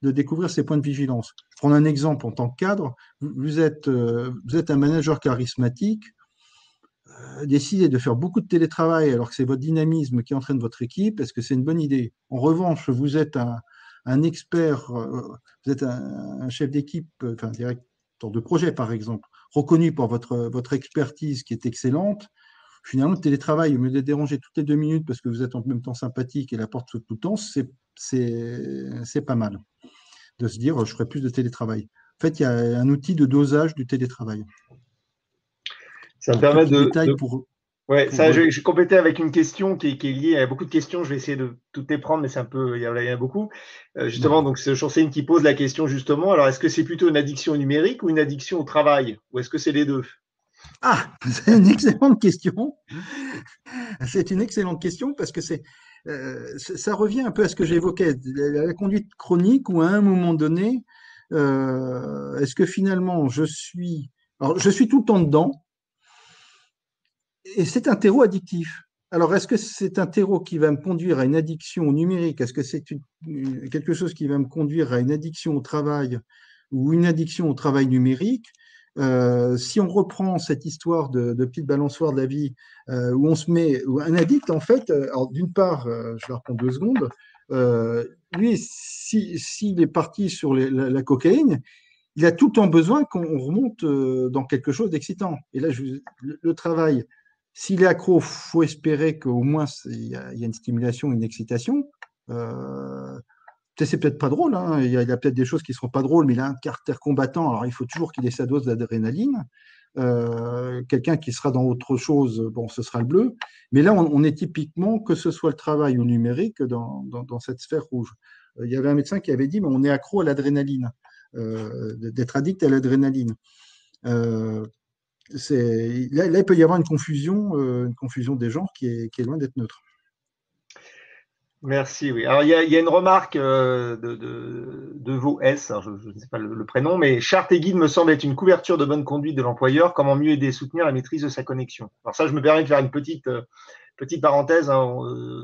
de découvrir ses points de vigilance. Je prends un exemple en tant que cadre. Vous êtes un manager charismatique, décidez de faire beaucoup de télétravail alors que c'est votre dynamisme qui entraîne votre équipe. Est-ce que c'est une bonne idée? En revanche, vous êtes un expert, vous êtes un chef d'équipe, enfin directeur de projet par exemple, reconnu pour votre expertise qui est excellente. Finalement, le télétravail, au lieu d'être dérangé toutes les 2 minutes parce que vous êtes en même temps sympathique et la porte saute tout le temps, c'est pas mal de se dire je ferai plus de télétravail. En fait, il y a un outil de dosage du télétravail. Ça me permet Ouais, ça, je vais compléter avec une question qui est liée. Il y a beaucoup de questions. Je vais essayer de toutes les prendre, mais c'est un peu, il y en a beaucoup. Justement, donc c'est Chancéline qui pose la question justement. Alors, est-ce que c'est plutôt une addiction au numérique ou une addiction au travail, ou est-ce que c'est les deux? Ah, c'est une excellente question. C'est une excellente question parce que ça revient un peu à ce que j'évoquais, la conduite chronique où à un moment donné, est-ce que finalement je suis tout le temps dedans et c'est un terreau addictif. Alors, est-ce que c'est un terreau qui va me conduire à une addiction au numérique? Est-ce que c'est quelque chose qui va me conduire à une addiction au travail ou une addiction au travail numérique? Si on reprend cette histoire de petite balançoire de la vie où on se met, où un addict en fait, alors d'une part, je vais reprendre 2 secondes, lui, s'il est parti sur la cocaïne, il a tout le temps besoin qu'on remonte dans quelque chose d'excitant. Et là, le travail, s'il est accro, il faut espérer qu'au moins il y a une stimulation, une excitation. C'est peut-être pas drôle, hein. Il y a peut-être des choses qui ne seront pas drôles, mais il a un caractère combattant, alors il faut toujours qu'il ait sa dose d'adrénaline. Quelqu'un qui sera dans autre chose, bon, ce sera le bleu. Mais là, on est typiquement, que ce soit le travail ou le numérique, dans cette sphère rouge. Il y avait un médecin qui avait dit, mais on est accro à l'adrénaline, d'être addict à l'adrénaline. Là, il peut y avoir une confusion des genres qui est loin d'être neutre. Merci, oui. Alors, il y a une remarque de vos S, alors je ne sais pas le prénom, mais charte et guide me semble être une couverture de bonne conduite de l'employeur. Comment mieux aider et soutenir la maîtrise de sa connexion? Alors ça, je me permets de faire une petite parenthèse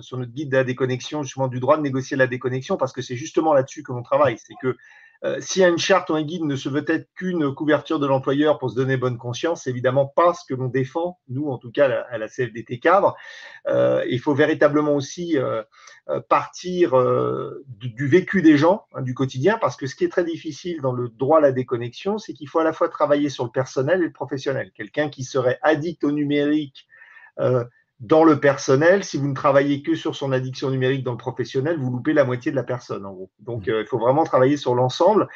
sur notre guide de la déconnexion, justement du droit de négocier la déconnexion, parce que c'est justement là-dessus que l'on travaille. C'est que si une charte ou un guide ne se veut être qu'une couverture de l'employeur pour se donner bonne conscience, c'est évidemment pas ce que l'on défend, nous en tout cas à la CFDT Cadre. Il faut véritablement aussi partir du vécu des gens, hein, du quotidien, parce que ce qui est très difficile dans le droit à la déconnexion, c'est qu'il faut à la fois travailler sur le personnel et le professionnel. Quelqu'un qui serait addict au numérique dans le personnel, si vous ne travaillez que sur son addiction numérique dans le professionnel, vous loupez la moitié de la personne, en gros. Donc, il faut vraiment travailler sur l'ensemble.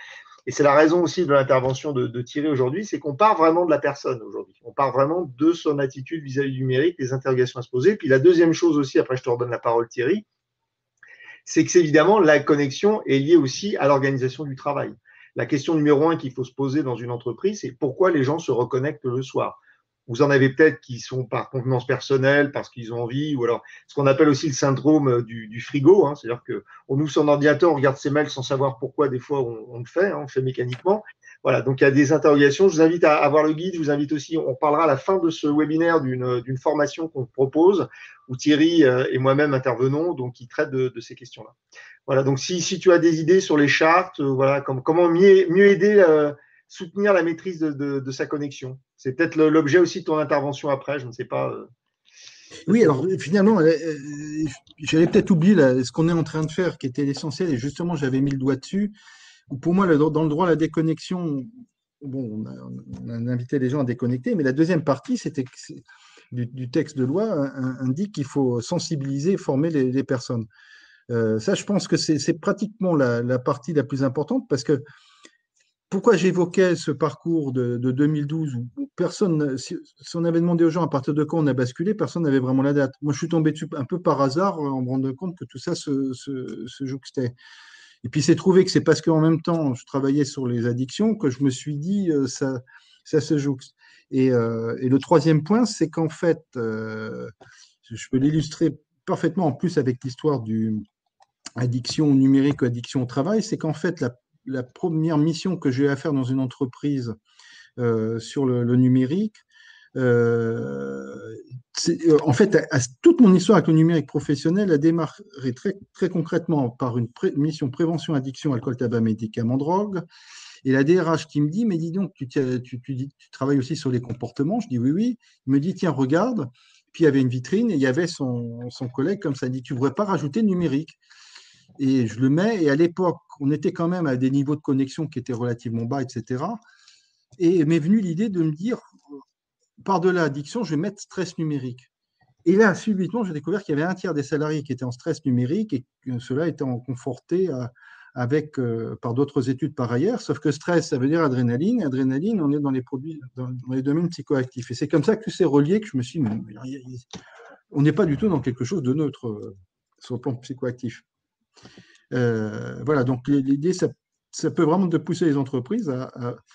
Et c'est la raison aussi de l'intervention de Thierry aujourd'hui, c'est qu'on part vraiment de la personne aujourd'hui. On part vraiment de son attitude vis-à-vis du numérique, des interrogations à se poser. Puis la deuxième chose aussi, après je te redonne la parole Thierry, c'est que évidemment la connexion est liée aussi à l'organisation du travail. La question numéro 1 qu'il faut se poser dans une entreprise, c'est pourquoi les gens se reconnectent le soir. Vous en avez peut-être qui sont par convenance personnelle, parce qu'ils ont envie, ou alors ce qu'on appelle aussi le syndrome du frigo, hein, c'est-à-dire qu'on ouvre son ordinateur, on regarde ses mails sans savoir pourquoi, des fois on le fait, hein, on le fait mécaniquement. Voilà, donc il y a des interrogations. Je vous invite à voir le guide, je vous invite aussi, on parlera à la fin de ce webinaire d'une formation qu'on propose, où Thierry et moi-même intervenons, donc qui traite de ces questions-là. Voilà, donc si tu as des idées sur les chartes, voilà, comment mieux aider soutenir la maîtrise de sa connexion. C'est peut-être l'objet aussi de ton intervention après, je ne sais pas. Oui, alors finalement, j'avais peut-être oublié ce qu'on est en train de faire, qui était l'essentiel, et justement, j'avais mis le doigt dessus. Pour moi, dans le droit à la déconnexion, bon, on a invité les gens à déconnecter, mais la deuxième partie du texte de loi indique qu'il faut sensibiliser, former les personnes. Ça, je pense que c'est pratiquement la partie la plus importante, parce que pourquoi j'évoquais ce parcours de 2012 où personne, si on avait demandé aux gens à partir de quand on a basculé, personne n'avait vraiment la date. Moi, je suis tombé dessus un peu par hasard en me rendant compte que tout ça se jouxtait. Et puis, c'est trouvé que c'est parce qu'en même temps, je travaillais sur les addictions que je me suis dit, ça se jouxte. Et le troisième point, c'est qu'en fait, je peux l'illustrer parfaitement en plus avec l'histoire du addiction numérique ou addiction au travail, c'est qu'en fait, la première mission que j'ai eu à faire dans une entreprise sur le numérique, en fait, toute mon histoire avec le numérique professionnel a démarré très, très concrètement par une mission prévention addiction, alcool, tabac, médicaments, drogue. Et la DRH qui me dit, mais dis donc, tu travailles aussi sur les comportements. Je dis oui, oui. Il me dit, tiens, regarde. Puis il y avait une vitrine et il y avait son collègue comme ça. Il dit, tu ne voudrais pas rajouter le numérique? Et je le mets, et à l'époque, on était quand même à des niveaux de connexion qui étaient relativement bas, etc. Et m'est venue l'idée de me dire, par-delà l'addiction, je vais mettre stress numérique. Et là, subitement, j'ai découvert qu'il y avait un tiers des salariés qui étaient en stress numérique et que cela était conforté par d'autres études par ailleurs. Sauf que stress, ça veut dire adrénaline. Adrénaline, on est dans les produits, dans les domaines psychoactifs. Et c'est comme ça que tout s'est relié, que je me suis dit, on n'est pas du tout dans quelque chose de neutre sur le plan psychoactif. Voilà, donc l'idée, ça peut vraiment de pousser les entreprises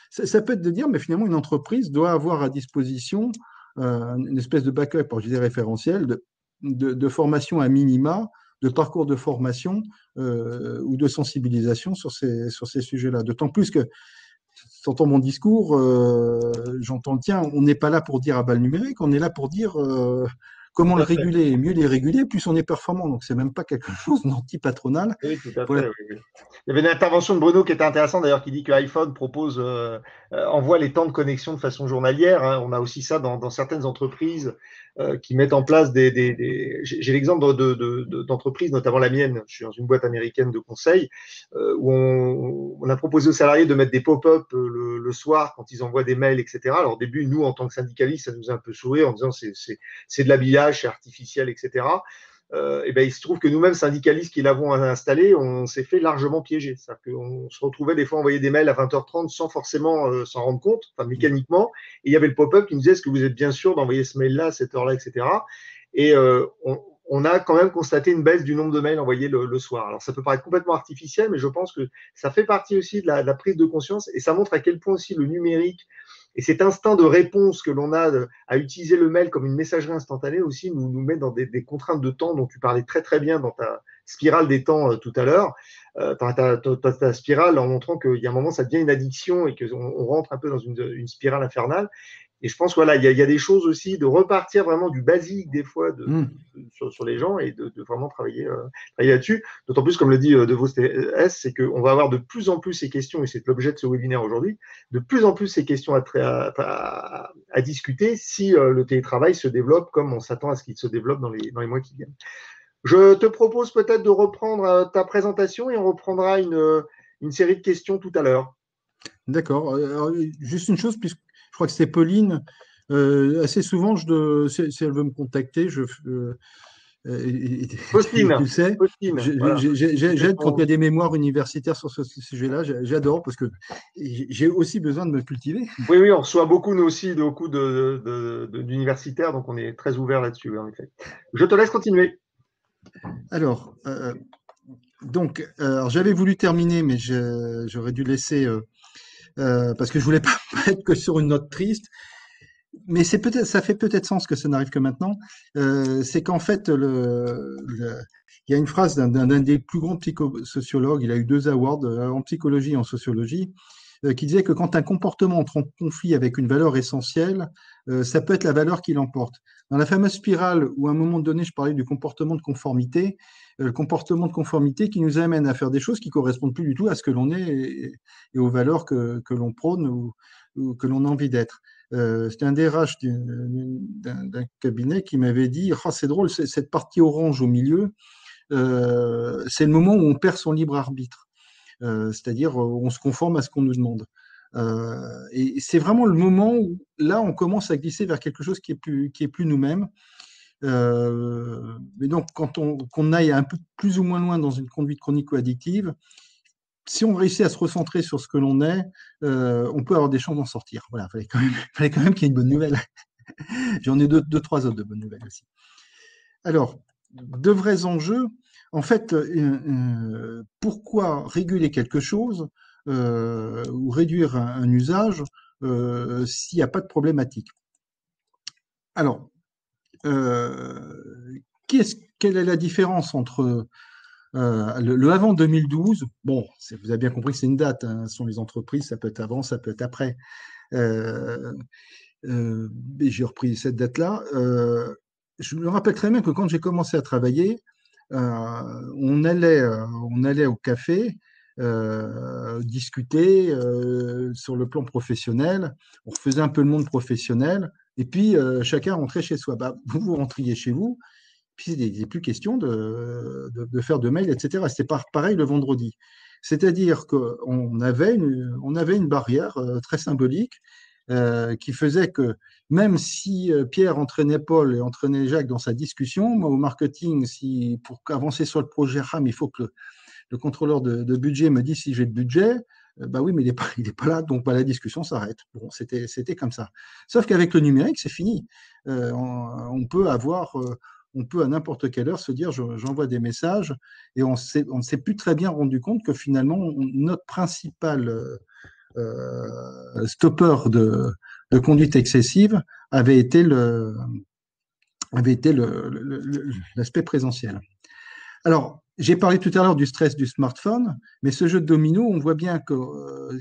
ça peut être de dire, mais finalement, une entreprise doit avoir à disposition une espèce de backup, je dis référentiel, de formation à minima, de parcours de formation ou de sensibilisation sur ces sujets-là. D'autant plus que, t'entends mon discours, j'entends le tien, on n'est pas là pour dire à bas le numérique, on est là pour dire comment le réguler, et mieux les réguler, plus on est performant. Donc, c'est même pas quelque chose d'anti-patronal. Oui, tout à fait. Oui. Il y avait une intervention de Bruno qui était intéressante d'ailleurs, qui dit que iPhone propose, envoie les temps de connexion de façon journalière, hein. On a aussi ça dans certaines entreprises qui mettent en place J'ai l'exemple d'entreprises, notamment la mienne. Je suis dans une boîte américaine de conseil où on a proposé aux salariés de mettre des pop-up le soir quand ils envoient des mails, etc. Alors au début, nous, en tant que syndicalistes, ça nous a un peu souri en disant c'est de l'habillage, c'est artificiel, etc. Et ben, il se trouve que nous-mêmes, syndicalistes qui l'avons installé, on s'est fait largement piéger. C'est-à-dire qu'on se retrouvait des fois à envoyer des mails à 20h30 sans forcément s'en rendre compte, enfin mécaniquement. Et il y avait le pop-up qui nous disait est-ce que vous êtes bien sûr d'envoyer ce mail-là à cette heure-là, etc. Et on a quand même constaté une baisse du nombre de mails envoyés le soir. Alors ça peut paraître complètement artificiel, mais je pense que ça fait partie aussi de la prise de conscience et ça montre à quel point aussi le numérique et cet instinct de réponse que l'on a à utiliser le mail comme une messagerie instantanée aussi nous met dans des contraintes de temps dont tu parlais très très bien dans ta spirale des temps tout à l'heure. Ta spirale en montrant qu'il y a un moment ça devient une addiction et qu'on rentre un peu dans une spirale infernale. Et je pense voilà, il y a des choses aussi de repartir vraiment du basique des fois sur les gens et de vraiment travailler là-dessus. D'autant plus, comme le dit De Vos S, c'est qu'on va avoir de plus en plus ces questions, et c'est l'objet de ce webinaire aujourd'hui, de plus en plus ces questions à discuter si le télétravail se développe comme on s'attend à ce qu'il se développe dans les mois qui viennent. Je te propose peut-être de reprendre ta présentation et on reprendra une série de questions tout à l'heure. D'accord. Alors, juste une chose, puisque je crois que c'est Pauline. Assez souvent, si elle veut me contacter, Faustine, tu le sais, voilà. j'aide quand il y a des mémoires universitaires sur ce sujet-là. J'adore parce que j'ai aussi besoin de me cultiver. Oui, oui, on reçoit beaucoup, nous aussi, beaucoup d'universitaires, donc on est très ouvert là-dessus, oui, en effet. Je te laisse continuer. Alors, alors j'avais voulu terminer, mais j'aurais dû laisser parce que je voulais pas être que sur une note triste. Mais ça fait peut-être sens que ça n'arrive que maintenant. C'est qu'en fait, il y a une phrase d'un des plus grands psychosociologues, il a eu 2 awards en psychologie et en sociologie, qui disait que quand un comportement entre en conflit avec une valeur essentielle, ça peut être la valeur qui l'emporte. Dans la fameuse spirale où à un moment donné, je parlais du comportement de conformité, le comportement de conformité qui nous amène à faire des choses qui correspondent plus du tout à ce que l'on est et aux valeurs que l'on prône ou que l'on a envie d'être. C'était un DRH d'un cabinet qui m'avait dit oh, c'est drôle, cette partie orange au milieu, c'est le moment où on perd son libre arbitre. C'est-à-dire on se conforme à ce qu'on nous demande. Et c'est vraiment le moment où là on commence à glisser vers quelque chose qui est plus nous-mêmes. Mais donc quand qu'on aille un peu plus ou moins loin dans une conduite chronico-addictive, si on réussit à se recentrer sur ce que l'on est, on peut avoir des chances d'en sortir. Voilà, fallait quand même qu'il y ait une bonne nouvelle. J'en ai deux, trois autres de bonnes nouvelles aussi. Alors, de vrais enjeux, en fait, pourquoi réguler quelque chose ou réduire un usage s'il n'y a pas de problématique? Alors, quelle est la différence entre le avant 2012? Bon, vous avez bien compris que c'est une date, hein, ce sont les entreprises, ça peut être avant, ça peut être après. J'ai repris cette date-là. Je me rappelle très bien que quand j'ai commencé à travailler, on allait au café discuter sur le plan professionnel. On refaisait un peu le monde professionnel. Et puis, chacun rentrait chez soi. Bah, vous rentriez chez vous, puis il n'est plus question de faire de mails, etc. C'était pareil le vendredi. C'est-à-dire qu'on avait une barrière très symbolique qui faisait que même si Pierre entraînait Paul et entraînait Jacques dans sa discussion, moi au marketing, pour avancer sur le projet RAM, il faut que le contrôleur de budget me dise si j'ai le budget. Bah oui, mais il est pas là, donc bah, la discussion s'arrête. Bon, c'était comme ça. Sauf qu'avec le numérique, c'est fini. On peut à n'importe quelle heure se dire j'envoie des messages et on ne s'est plus très bien rendu compte que finalement notre principal stopper de conduite excessive avait été l'aspect présentiel. Alors, j'ai parlé tout à l'heure du stress du smartphone, mais ce jeu de domino, on voit bien que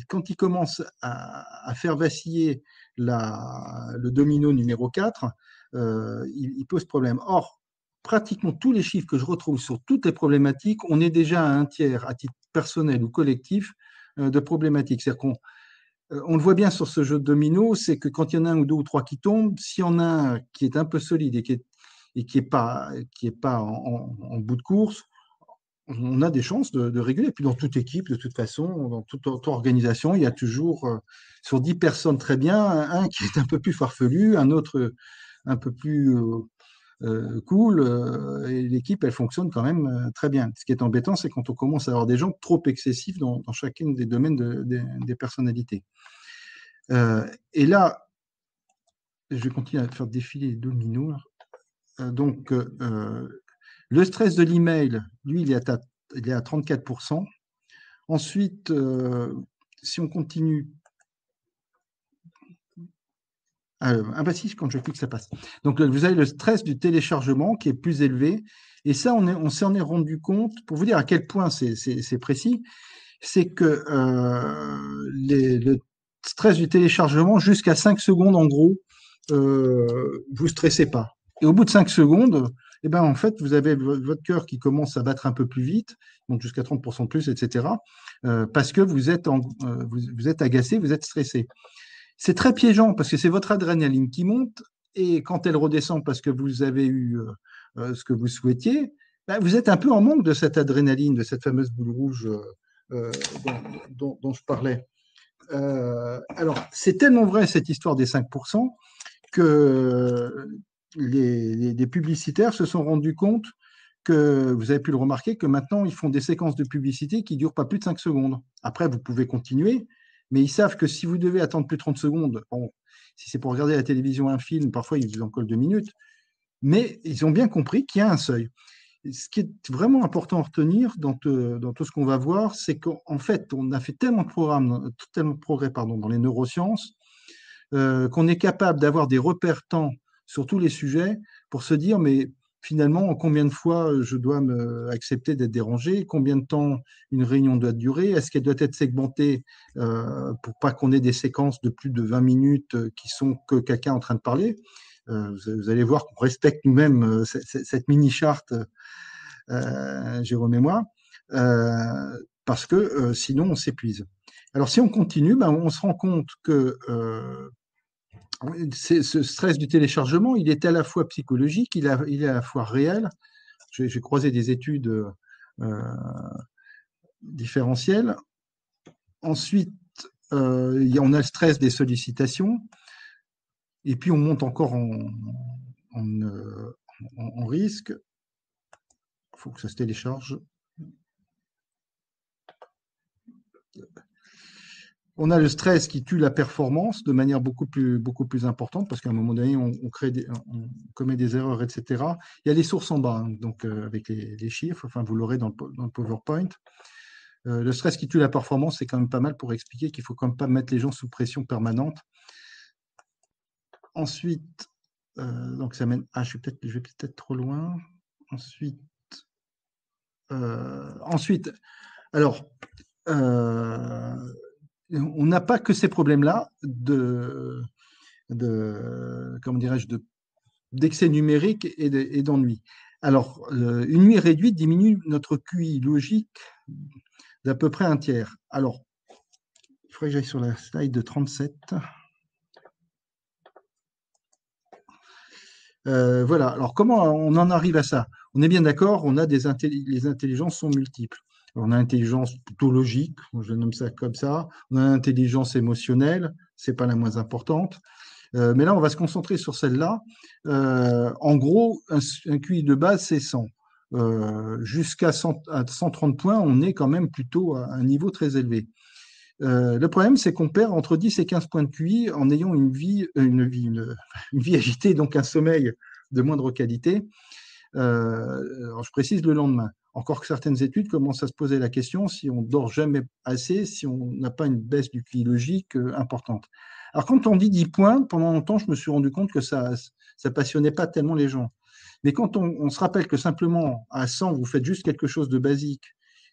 quand il commence à faire vaciller le domino numéro 4, il pose problème. Or, pratiquement tous les chiffres que je retrouve sur toutes les problématiques, on est déjà à un tiers, à titre personnel ou collectif, de problématiques. C'est-à-dire on le voit bien sur ce jeu de domino, c'est que quand il y en a un ou deux ou trois qui tombent, s'il y en a un qui est un peu solide et qui est pas en bout de course, on a des chances de réguler. Et puis dans toute équipe, de toute façon, dans toute organisation, il y a toujours, sur 10 personnes très bien, un qui est un peu plus farfelu, un autre un peu plus cool, et l'équipe, elle fonctionne quand même très bien. Ce qui est embêtant, c'est quand on commence à avoir des gens trop excessifs dans chacun des domaines des personnalités. Et là, je vais continuer à faire défiler les dominos. Donc, le stress de l'email, lui, il est à 34%. Ensuite, si on continue. Bah si, quand je clique, ça passe. Donc, vous avez le stress du téléchargement qui est plus élevé. Et ça, on s'en est rendu compte, pour vous dire à quel point c'est précis, c'est que le stress du téléchargement, jusqu'à 5 secondes, en gros, vous stressez pas. Et au bout de 5 secondes, eh ben, en fait, vous avez votre cœur qui commence à battre un peu plus vite, donc jusqu'à 30% de plus, etc., parce que vous êtes agacé, vous êtes stressé. C'est très piégeant parce que c'est votre adrénaline qui monte et quand elle redescend parce que vous avez eu ce que vous souhaitiez, ben, vous êtes un peu en manque de cette adrénaline, de cette fameuse boule rouge dont je parlais. Alors, c'est tellement vrai cette histoire des 5% que les publicitaires se sont rendus compte que, vous avez pu le remarquer, que maintenant, ils font des séquences de publicité qui ne durent pas plus de 5 secondes. Après, vous pouvez continuer, mais ils savent que si vous devez attendre plus de 30 secondes, bon, si c'est pour regarder à la télévision un film, parfois ils vous en collent 2 minutes, mais ils ont bien compris qu'il y a un seuil. Ce qui est vraiment important à retenir dans tout ce qu'on va voir, c'est qu'en fait, on a fait tellement de progrès dans les neurosciences, qu'on est capable d'avoir des repères temps sur tous les sujets pour se dire, mais finalement, combien de fois je dois accepter d'être dérangé, combien de temps une réunion doit durer, est-ce qu'elle doit être segmentée pour pas qu'on ait des séquences de plus de 20 minutes qui sont que quelqu'un en train de parler. Vous allez voir qu'on respecte nous-mêmes cette mini-charte, Jérôme et moi, parce que sinon on s'épuise. Alors si on continue, ben, on se rend compte que ce stress du téléchargement, il est à la fois psychologique, il est à la fois réel. J'ai croisé des études différentielles. Ensuite, on a le stress des sollicitations. Et puis, on monte encore en risque. Il faut que ça se télécharge. On a le stress qui tue la performance de manière beaucoup plus importante parce qu'à un moment donné, on commet des erreurs, etc. Il y a les sources en bas, hein, donc avec les chiffres, enfin vous l'aurez dans le PowerPoint. Le stress qui tue la performance, c'est quand même pas mal pour expliquer qu'il ne faut quand même pas mettre les gens sous pression permanente. Ensuite, donc ça mène. Ah, je vais peut-être trop loin. Ensuite, alors. On n'a pas que ces problèmes-là comment dirais-je, d'excès numérique et d'ennui. Alors, une nuit réduite diminue notre QI logique d'à peu près un tiers. Alors, il faudrait que j'aille sur la slide de 37. Voilà. Alors, comment on en arrive à ça? On est bien d'accord, les intelligences sont multiples. On a l'intelligence plutôt logique, je nomme ça comme ça. On a l'intelligence émotionnelle, c'est pas la moins importante. Mais là, on va se concentrer sur celle-là. En gros, un QI de base, c'est 100. Jusqu'à 130 points, on est quand même plutôt à un niveau très élevé. Le problème, c'est qu'on perd entre 10 et 15 points de QI en ayant une vie agitée, donc un sommeil de moindre qualité. Alors je précise le lendemain. Encore que certaines études commencent à se poser la question si on dort jamais assez, si on n'a pas une baisse du QI logique importante. Alors quand on dit 10 points, pendant longtemps, je me suis rendu compte que ça passionnait pas tellement les gens. Mais quand on se rappelle que simplement à 100, vous faites juste quelque chose de basique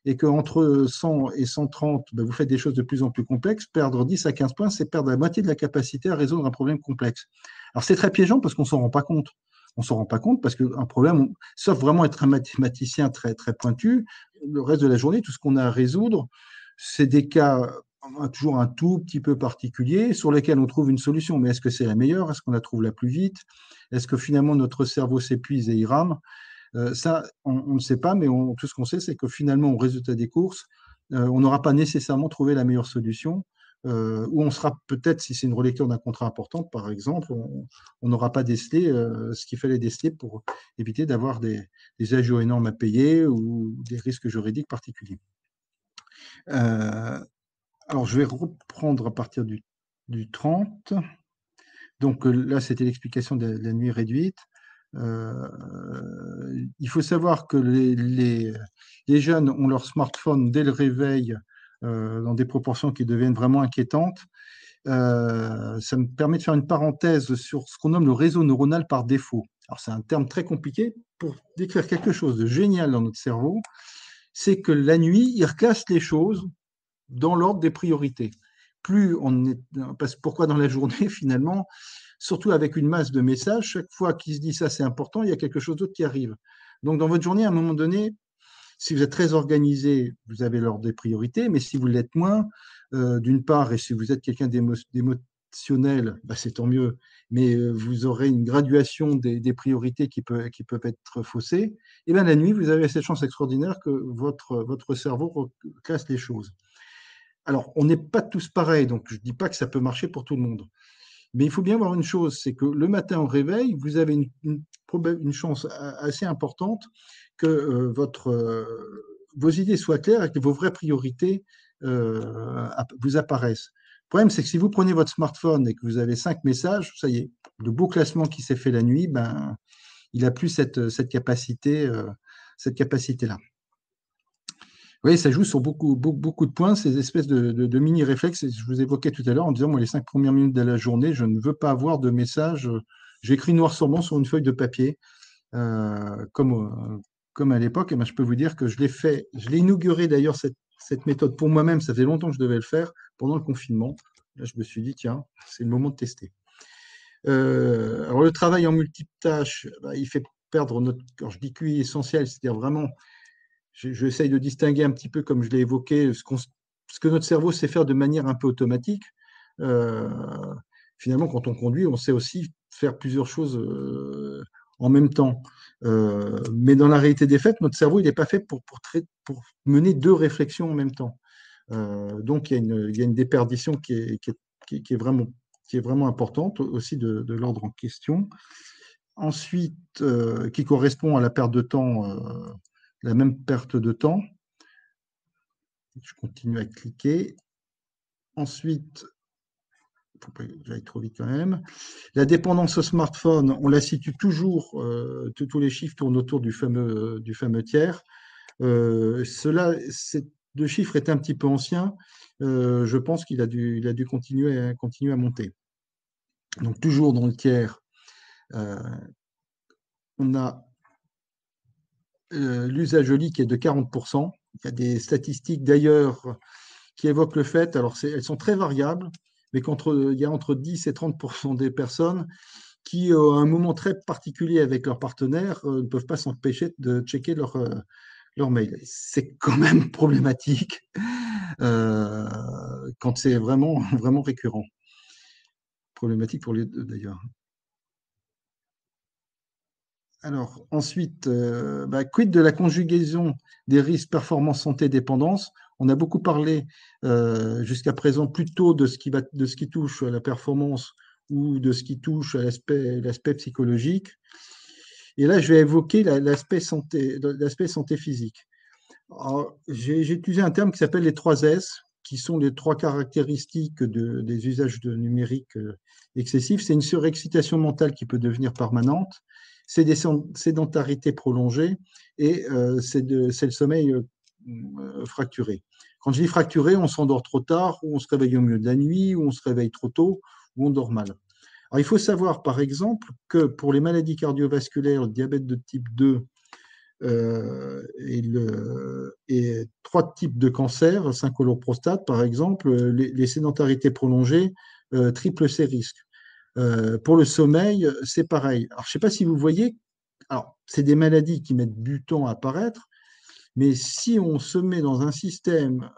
et qu'entre 100 et 130, ben, vous faites des choses de plus en plus complexes, perdre 10 à 15 points, c'est perdre la moitié de la capacité à résoudre un problème complexe. Alors c'est très piégeant parce qu'on ne s'en rend pas compte. on ne s'en rend pas compte parce qu'un problème, sauf vraiment être un mathématicien très, très pointu, le reste de la journée, tout ce qu'on a à résoudre, c'est des cas toujours un tout petit peu particuliers sur lesquels on trouve une solution. Mais est-ce que c'est la meilleure? Est-ce qu'on la trouve la plus vite? Est-ce que finalement notre cerveau s'épuise et il rame? Ça, on ne sait pas, mais tout ce qu'on sait, c'est que finalement, au résultat des courses, on n'aura pas nécessairement trouvé la meilleure solution. Ou on sera peut-être, si c'est une relecture d'un contrat important, par exemple, on n'aura pas décelé ce qu'il fallait déceler pour éviter d'avoir des agios énormes à payer ou des risques juridiques particuliers. Alors, je vais reprendre à partir du 30. Donc là, c'était l'explication de la nuit réduite. Il faut savoir que les jeunes ont leur smartphone dès le réveil dans des proportions qui deviennent vraiment inquiétantes. Ça me permet de faire une parenthèse sur ce qu'on nomme le réseau neuronal par défaut. Alors, c'est un terme très compliqué pour décrire quelque chose de génial dans notre cerveau. C'est que la nuit, il reclasse les choses dans l'ordre des priorités. Plus on est, pourquoi dans la journée, finalement, surtout avec une masse de messages, chaque fois qu'il se dit ça, c'est important, il y a quelque chose d'autre qui arrive. Donc, dans votre journée, à un moment donné, si vous êtes très organisé, vous avez l'ordre des priorités, mais si vous l'êtes moins, d'une part, et si vous êtes quelqu'un d'émotionnel, bah, c'est tant mieux, mais vous aurez une graduation des priorités qui peuvent être faussées. Et bien la nuit, vous avez cette chance extraordinaire que votre cerveau classe les choses. Alors, on n'est pas tous pareils, donc je ne dis pas que ça peut marcher pour tout le monde. Mais il faut bien voir une chose, c'est que le matin au réveil, vous avez une chance assez importante que vos idées soient claires et que vos vraies priorités vous apparaissent. Le problème, c'est que si vous prenez votre smartphone et que vous avez 5 messages, ça y est, le beau classement qui s'est fait la nuit, ben, il n'a plus cette capacité-là. Oui, ça joue sur beaucoup de points, ces espèces de mini-réflexes. Je vous évoquais tout à l'heure en disant, moi, les 5 premières minutes de la journée, je ne veux pas avoir de message. J'écris noir sur blanc sur une feuille de papier, comme à l'époque. Et ben, je peux vous dire que je l'ai inauguré d'ailleurs, cette méthode pour moi-même. Ça faisait longtemps que je devais le faire pendant le confinement. Là, je me suis dit, tiens, c'est le moment de tester. Alors, le travail en multitâche, bah, il fait perdre quand je dis QI essentiel, c'est-à-dire vraiment j'essaye de distinguer un petit peu, comme je l'ai évoqué, ce que notre cerveau sait faire de manière un peu automatique. Finalement, quand on conduit, on sait aussi faire plusieurs choses en même temps. Mais dans la réalité des faits, notre cerveau, il n'est pas fait pour mener 2 réflexions en même temps. Donc, il y a une déperdition qui est vraiment importante, aussi de l'ordre en question. Ensuite, qui correspond à la perte de temps, la même perte de temps. Je continue à cliquer. Ensuite, il ne faut pas que j'aille trop vite quand même. La dépendance au smartphone, on la situe toujours, tous les chiffres tournent autour du fameux tiers. Le chiffre est un petit peu ancien. Je pense qu'il a dû continuer à monter. Donc, toujours dans le tiers, on a l'usage au lit qui est de 40%. Il y a des statistiques d'ailleurs qui évoquent le fait, alors elles sont très variables, mais il y a entre 10 et 30% des personnes qui, à un moment très particulier avec leur partenaire, ne peuvent pas s'empêcher de checker leur mail. C'est quand même problématique quand c'est vraiment, vraiment récurrent. Problématique pour les deux d'ailleurs. Alors, ensuite, quid de la conjugaison des risques performance santé dépendance? On a beaucoup parlé jusqu'à présent plutôt de ce qui touche à la performance ou de ce qui touche à l'aspect psychologique. Et là, je vais évoquer l'aspect santé physique. J'ai utilisé un terme qui s'appelle les 3 S, qui sont les 3 caractéristiques des usages de numérique excessifs. C'est une surexcitation mentale qui peut devenir permanente, c'est des sédentarités prolongées et c'est le sommeil fracturé. Quand je dis fracturé, on s'endort trop tard, ou on se réveille au milieu de la nuit, ou on se réveille trop tôt, ou on dort mal. Alors, il faut savoir, par exemple, que pour les maladies cardiovasculaires, le diabète de type 2 et 3 types de cancers, 5 coloprostate par exemple, les sédentarités prolongées triplent ces risques. Pour le sommeil, c'est pareil. Alors, je ne sais pas si vous voyez, alors, c'est des maladies qui mettent du temps à apparaître, mais si on se met dans un système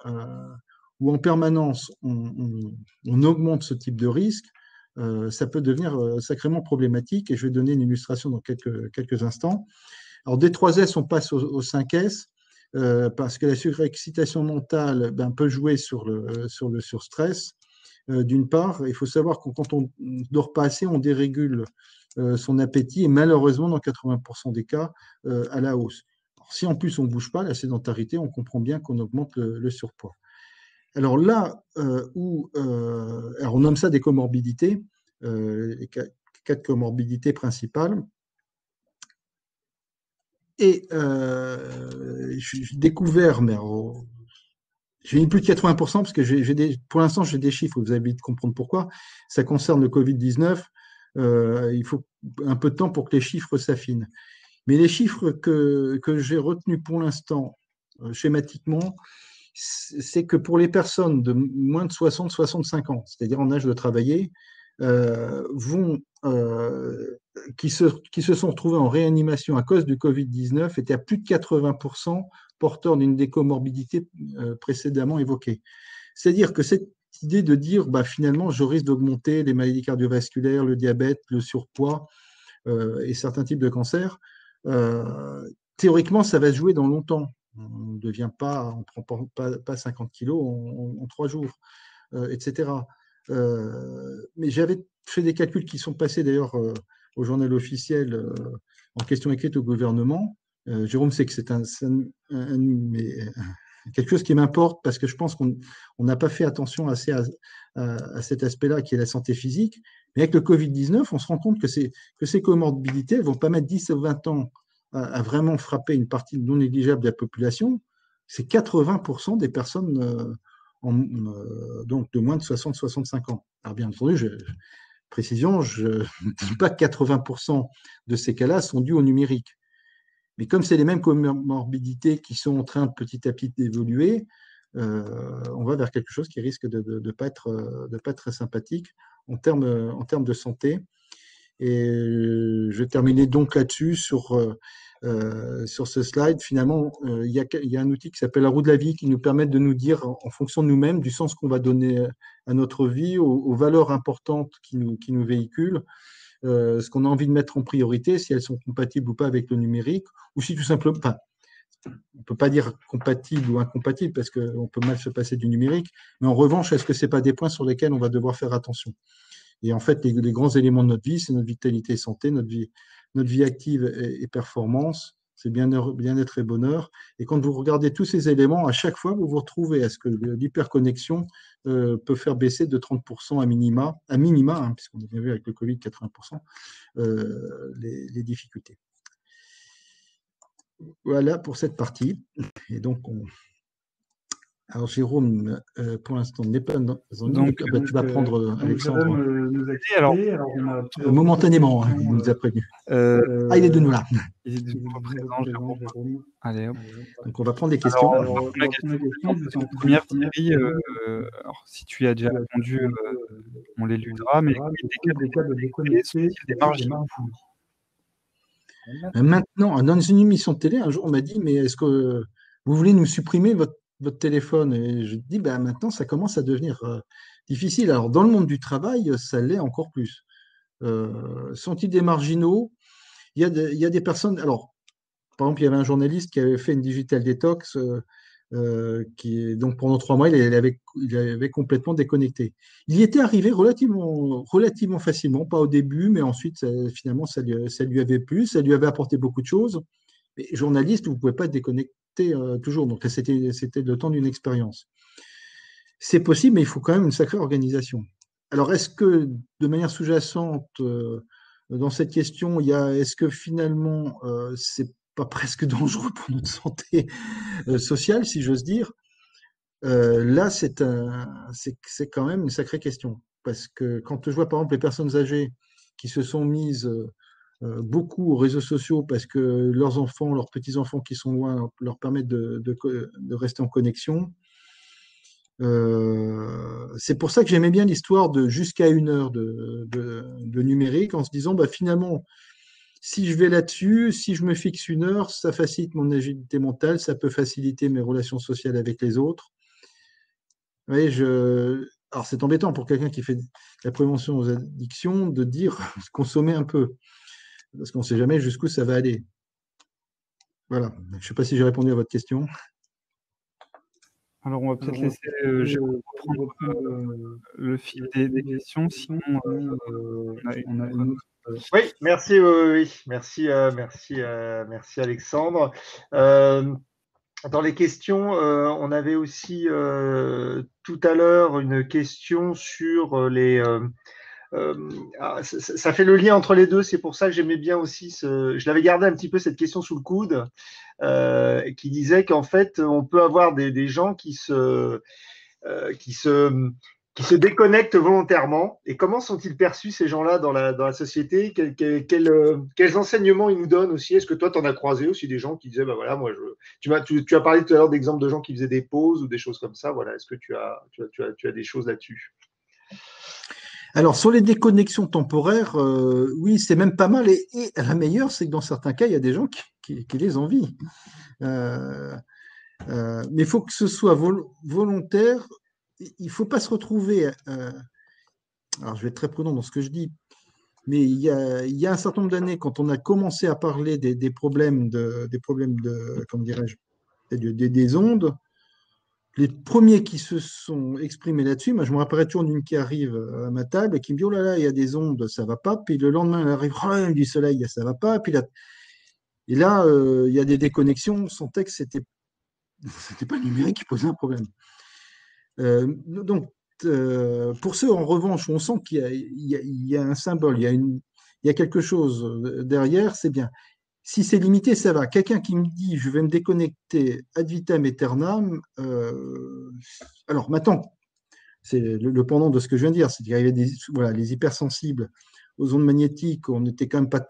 où en permanence on augmente ce type de risque, ça peut devenir sacrément problématique. Et je vais donner une illustration dans quelques instants. Alors, des 3S, on passe au 5S. Parce que la surexcitation mentale peut jouer sur le surstress. D'une part, il faut savoir que quand on ne dort pas assez, on dérégule son appétit et malheureusement, dans 80% des cas, à la hausse. Alors, si en plus on ne bouge pas, la sédentarité, on comprend bien qu'on augmente le surpoids. Alors là alors on nomme ça des comorbidités, les quatre comorbidités principales. Et j'ai découvert, mais j'ai mis plus de 80% parce que pour l'instant, j'ai des chiffres, vous avez vite comprendre pourquoi. Ça concerne le Covid-19. Il faut un peu de temps pour que les chiffres s'affinent. Mais les chiffres que j'ai retenus pour l'instant, schématiquement, c'est que pour les personnes de moins de 60-65 ans, c'est-à-dire en âge de travailler, qui se sont retrouvés en réanimation à cause du Covid-19 étaient à plus de 80% porteurs d'une des comorbidités précédemment évoquées. C'est-à-dire que cette idée de dire finalement je risque d'augmenter les maladies cardiovasculaires, le diabète, le surpoids et certains types de cancers, théoriquement ça va se jouer dans longtemps. On ne prend pas 50 kilos en 3 jours, etc. Mais j'avais fait des calculs qui sont passés d'ailleurs au journal officiel en question écrite au gouvernement. Jérôme sait que c'est quelque chose qui m'importe parce que je pense qu'on n'a pas fait attention assez à cet aspect-là qui est la santé physique. Mais avec le Covid-19, on se rend compte que ces comorbidités ne vont pas mettre 10 ou 20 ans à vraiment frapper une partie non négligeable de la population. C'est 80% des personnes donc de moins de 60-65 ans. Alors bien entendu, précision, je ne dis pas que 80% de ces cas-là sont dus au numérique. Mais comme c'est les mêmes comorbidités qui sont en train petit à petit d'évoluer, on va vers quelque chose qui risque de ne pas être très sympathique en termes de santé. Et je vais terminer donc là-dessus sur ce slide. Finalement, il y a un outil qui s'appelle la roue de la vie qui nous permet de nous dire, en fonction de nous-mêmes, du sens qu'on va donner à notre vie, aux valeurs importantes qui nous véhiculent, ce qu'on a envie de mettre en priorité, si elles sont compatibles ou pas avec le numérique, ou si tout simplement, enfin, on ne peut pas dire compatible ou incompatible parce qu'on peut mal se passer du numérique, mais en revanche, est-ce que ce n'est pas des points sur lesquels on va devoir faire attention? Et en fait, les grands éléments de notre vie, c'est notre vitalité et santé, notre vie active et performance, c'est bien-être et bonheur. Et quand vous regardez tous ces éléments, à chaque fois, vous vous retrouvez à ce que l'hyperconnexion peut faire baisser de 30% à minima, puisqu'on a bien vu avec le Covid 80%, les difficultés. Voilà pour cette partie. Et donc, alors Jérôme, pour l'instant, n'est pas dans Donc, tu vas prendre Alexandre. Jérôme nous a quittés. Alors, on a momentanément, il nous a prévenu. Il est de nous là. Il est de nouveau présent, Jérôme. Allez, hop. Donc, on va prendre des questions. Alors, la question, c'est en première série. Alors, si tu y as déjà répondu, on l'éludera, mais des cas de déconnecter, des marginaux. Maintenant, dans une émission de télé, un jour, on m'a dit, mais est-ce que vous voulez nous supprimer votre téléphone? Et je dis, maintenant, ça commence à devenir difficile. Alors, dans le monde du travail, ça l'est encore plus. Sont-ils des marginaux? Il y a des personnes. Alors, par exemple, il y avait un journaliste qui avait fait une digital detox, donc pendant 3 mois, il avait complètement déconnecté. Il y était arrivé relativement facilement, pas au début, mais ensuite, finalement, ça lui avait plu, ça lui avait apporté beaucoup de choses. Mais journaliste, vous ne pouvez pas être déconnecté toujours. Donc, c'était le temps d'une expérience. C'est possible, mais il faut quand même une sacrée organisation. Alors, est-ce que, de manière sous-jacente, dans cette question, est-ce que finalement, c'est pas presque dangereux pour notre santé sociale, si j'ose dire? Là, c'est quand même une sacrée question. Parce que quand je vois, par exemple, les personnes âgées qui se sont mises beaucoup aux réseaux sociaux parce que leurs enfants, leurs petits-enfants qui sont loin leur permettent de rester en connexion, C'est pour ça que j'aimais bien l'histoire de jusqu'à 1 heure de numérique, en se disant, bah, finalement, si je vais là-dessus, si je me fixe 1 heure, ça facilite mon agilité mentale, ça peut faciliter mes relations sociales avec les autres. Oui, alors c'est embêtant pour quelqu'un qui fait de la prévention aux addictions de dire consommer un peu, parce qu'on ne sait jamais jusqu'où ça va aller. Voilà. Je ne sais pas si j'ai répondu à votre question. Alors, on va peut-être laisser Jérôme reprendre le fil des questions, sinon on a une autre. Oui, merci, oui, merci Alexandre. Dans les questions, on avait aussi tout à l'heure une question sur ça fait le lien entre les deux, c'est pour ça que j'aimais bien aussi je l'avais gardé un petit peu cette question sous le coude, qui disait qu'en fait, on peut avoir des gens qui se, qui se déconnectent volontairement. Et comment sont-ils perçus, ces gens-là, dans la société? Quels enseignements ils nous donnent aussi? Est-ce que toi, tu en as croisé aussi des gens qui disaient, bah voilà, moi, tu as parlé tout à l'heure d'exemples de gens qui faisaient des pauses ou des choses comme ça. Voilà. Est-ce que tu as des choses là-dessus? Alors, sur les déconnexions temporaires, oui, c'est même pas mal. Et la meilleure, c'est que dans certains cas, il y a des gens qui les envient. Mais il faut que ce soit volontaire. Il ne faut pas se retrouver. Alors, je vais être très prudent dans ce que je dis, mais il y a un certain nombre d'années, quand on a commencé à parler des problèmes comment dirais-je, des ondes, les premiers qui se sont exprimés là-dessus, moi je me rappellerai toujours d'une qui arrive à ma table et qui me dit oh là là, il y a des ondes, ça va pas. Puis le lendemain, elle arrive, oh là, il y a du soleil, ça va pas. Puis là, et là, il y a des déconnexions. Son texte, c'était pas le numérique qui posait un problème. Donc, pour ceux, en revanche, où on sent qu'il y a un symbole, il y a quelque chose derrière, c'est bien. Si c'est limité, ça va. Quelqu'un qui me dit je vais me déconnecter ad vitam aeternam, alors maintenant, c'est le pendant de ce que je viens de dire, c'est qu'il y avait voilà, les hypersensibles aux ondes magnétiques, on n'était quand même pas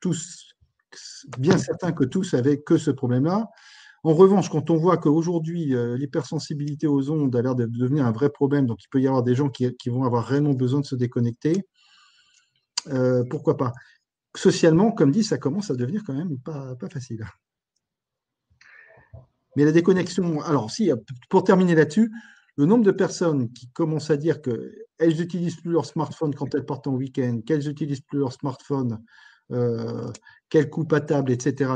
tous bien certains que tous avaient que ce problème-là. En revanche, quand on voit qu'aujourd'hui, l'hypersensibilité aux ondes a l'air de devenir un vrai problème, donc il peut y avoir des gens qui vont avoir réellement besoin de se déconnecter, pourquoi pas? Socialement, comme dit, ça commence à devenir quand même pas facile. Mais la déconnexion, alors si, pour terminer là-dessus, le nombre de personnes qui commencent à dire qu'elles n'utilisent plus leur smartphone quand elles partent en week-end, qu'elles n'utilisent plus leur smartphone, qu'elles coupent à table, etc.,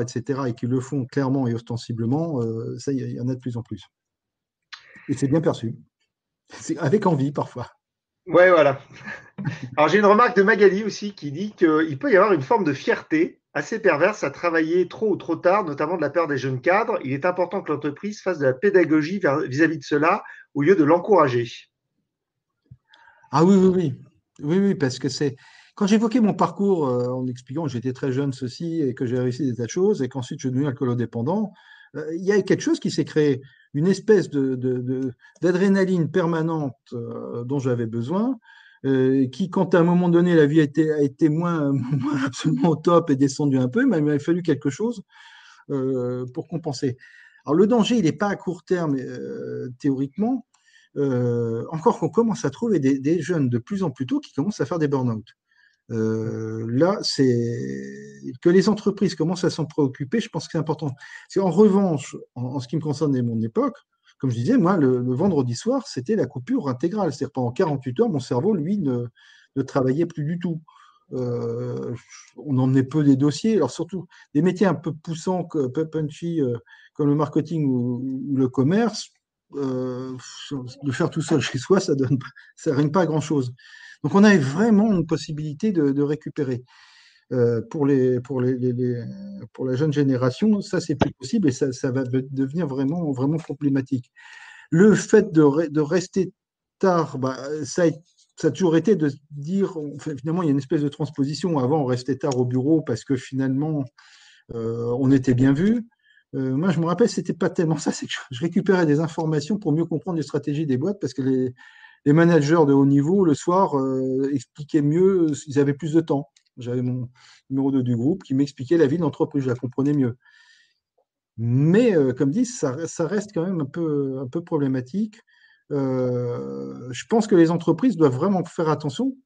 et qui le font clairement et ostensiblement, ça, il y en a de plus en plus. Et c'est bien perçu. C'est avec envie parfois. Ouais, voilà. Alors j'ai une remarque de Magali aussi qui dit qu'il peut y avoir une forme de fierté assez perverse à travailler trop ou trop tard, notamment de la part des jeunes cadres. Il est important que l'entreprise fasse de la pédagogie vis-à-vis de cela au lieu de l'encourager. Ah oui, oui, oui. Oui, oui, parce que c'est. Quand j'évoquais mon parcours en expliquant que j'étais très jeune, ceci, et que j'ai réussi des tas de choses, et qu'ensuite je suis devenu alcoolodépendant, il y a quelque chose qui s'est créé, une espèce d'adrénaline permanente dont j'avais besoin, qui, quand à un moment donné la vie a été moins absolument au top et descendu un peu, mais il m'a fallu quelque chose pour compenser. Alors le danger, il n'est pas à court terme théoriquement, encore qu'on commence à trouver des jeunes de plus en plus tôt qui commencent à faire des burn-out. Là, c'est que les entreprises commencent à s'en préoccuper, je pense que c'est important. En revanche, en ce qui me concerne et mon époque, comme je disais, moi, le vendredi soir, c'était la coupure intégrale. C'est-à-dire pendant 48 heures, mon cerveau, lui, ne travaillait plus du tout. On emmenait peu des dossiers, alors surtout des métiers un peu poussants, un peu punchy, comme le marketing ou le commerce, de faire tout seul chez soi, ça rime pas à grand-chose. Donc on avait vraiment une possibilité de récupérer. Pour la jeune génération, ça c'est plus possible et ça va devenir vraiment, vraiment problématique. Le fait de rester tard, bah, ça a toujours été de dire, finalement, il y a une espèce de transposition. Avant, on restait tard au bureau parce que finalement, on était bien vu. Moi, je me rappelle, c'était pas tellement ça, c'est que je récupérais des informations pour mieux comprendre les stratégies des boîtes parce que les managers de haut niveau, le soir, expliquaient mieux, ils avaient plus de temps. J'avais mon numéro 2 du groupe qui m'expliquait la vie d'entreprise, je la comprenais mieux. Mais comme dit, ça reste quand même un peu problématique. je pense que les entreprises doivent vraiment faire attention,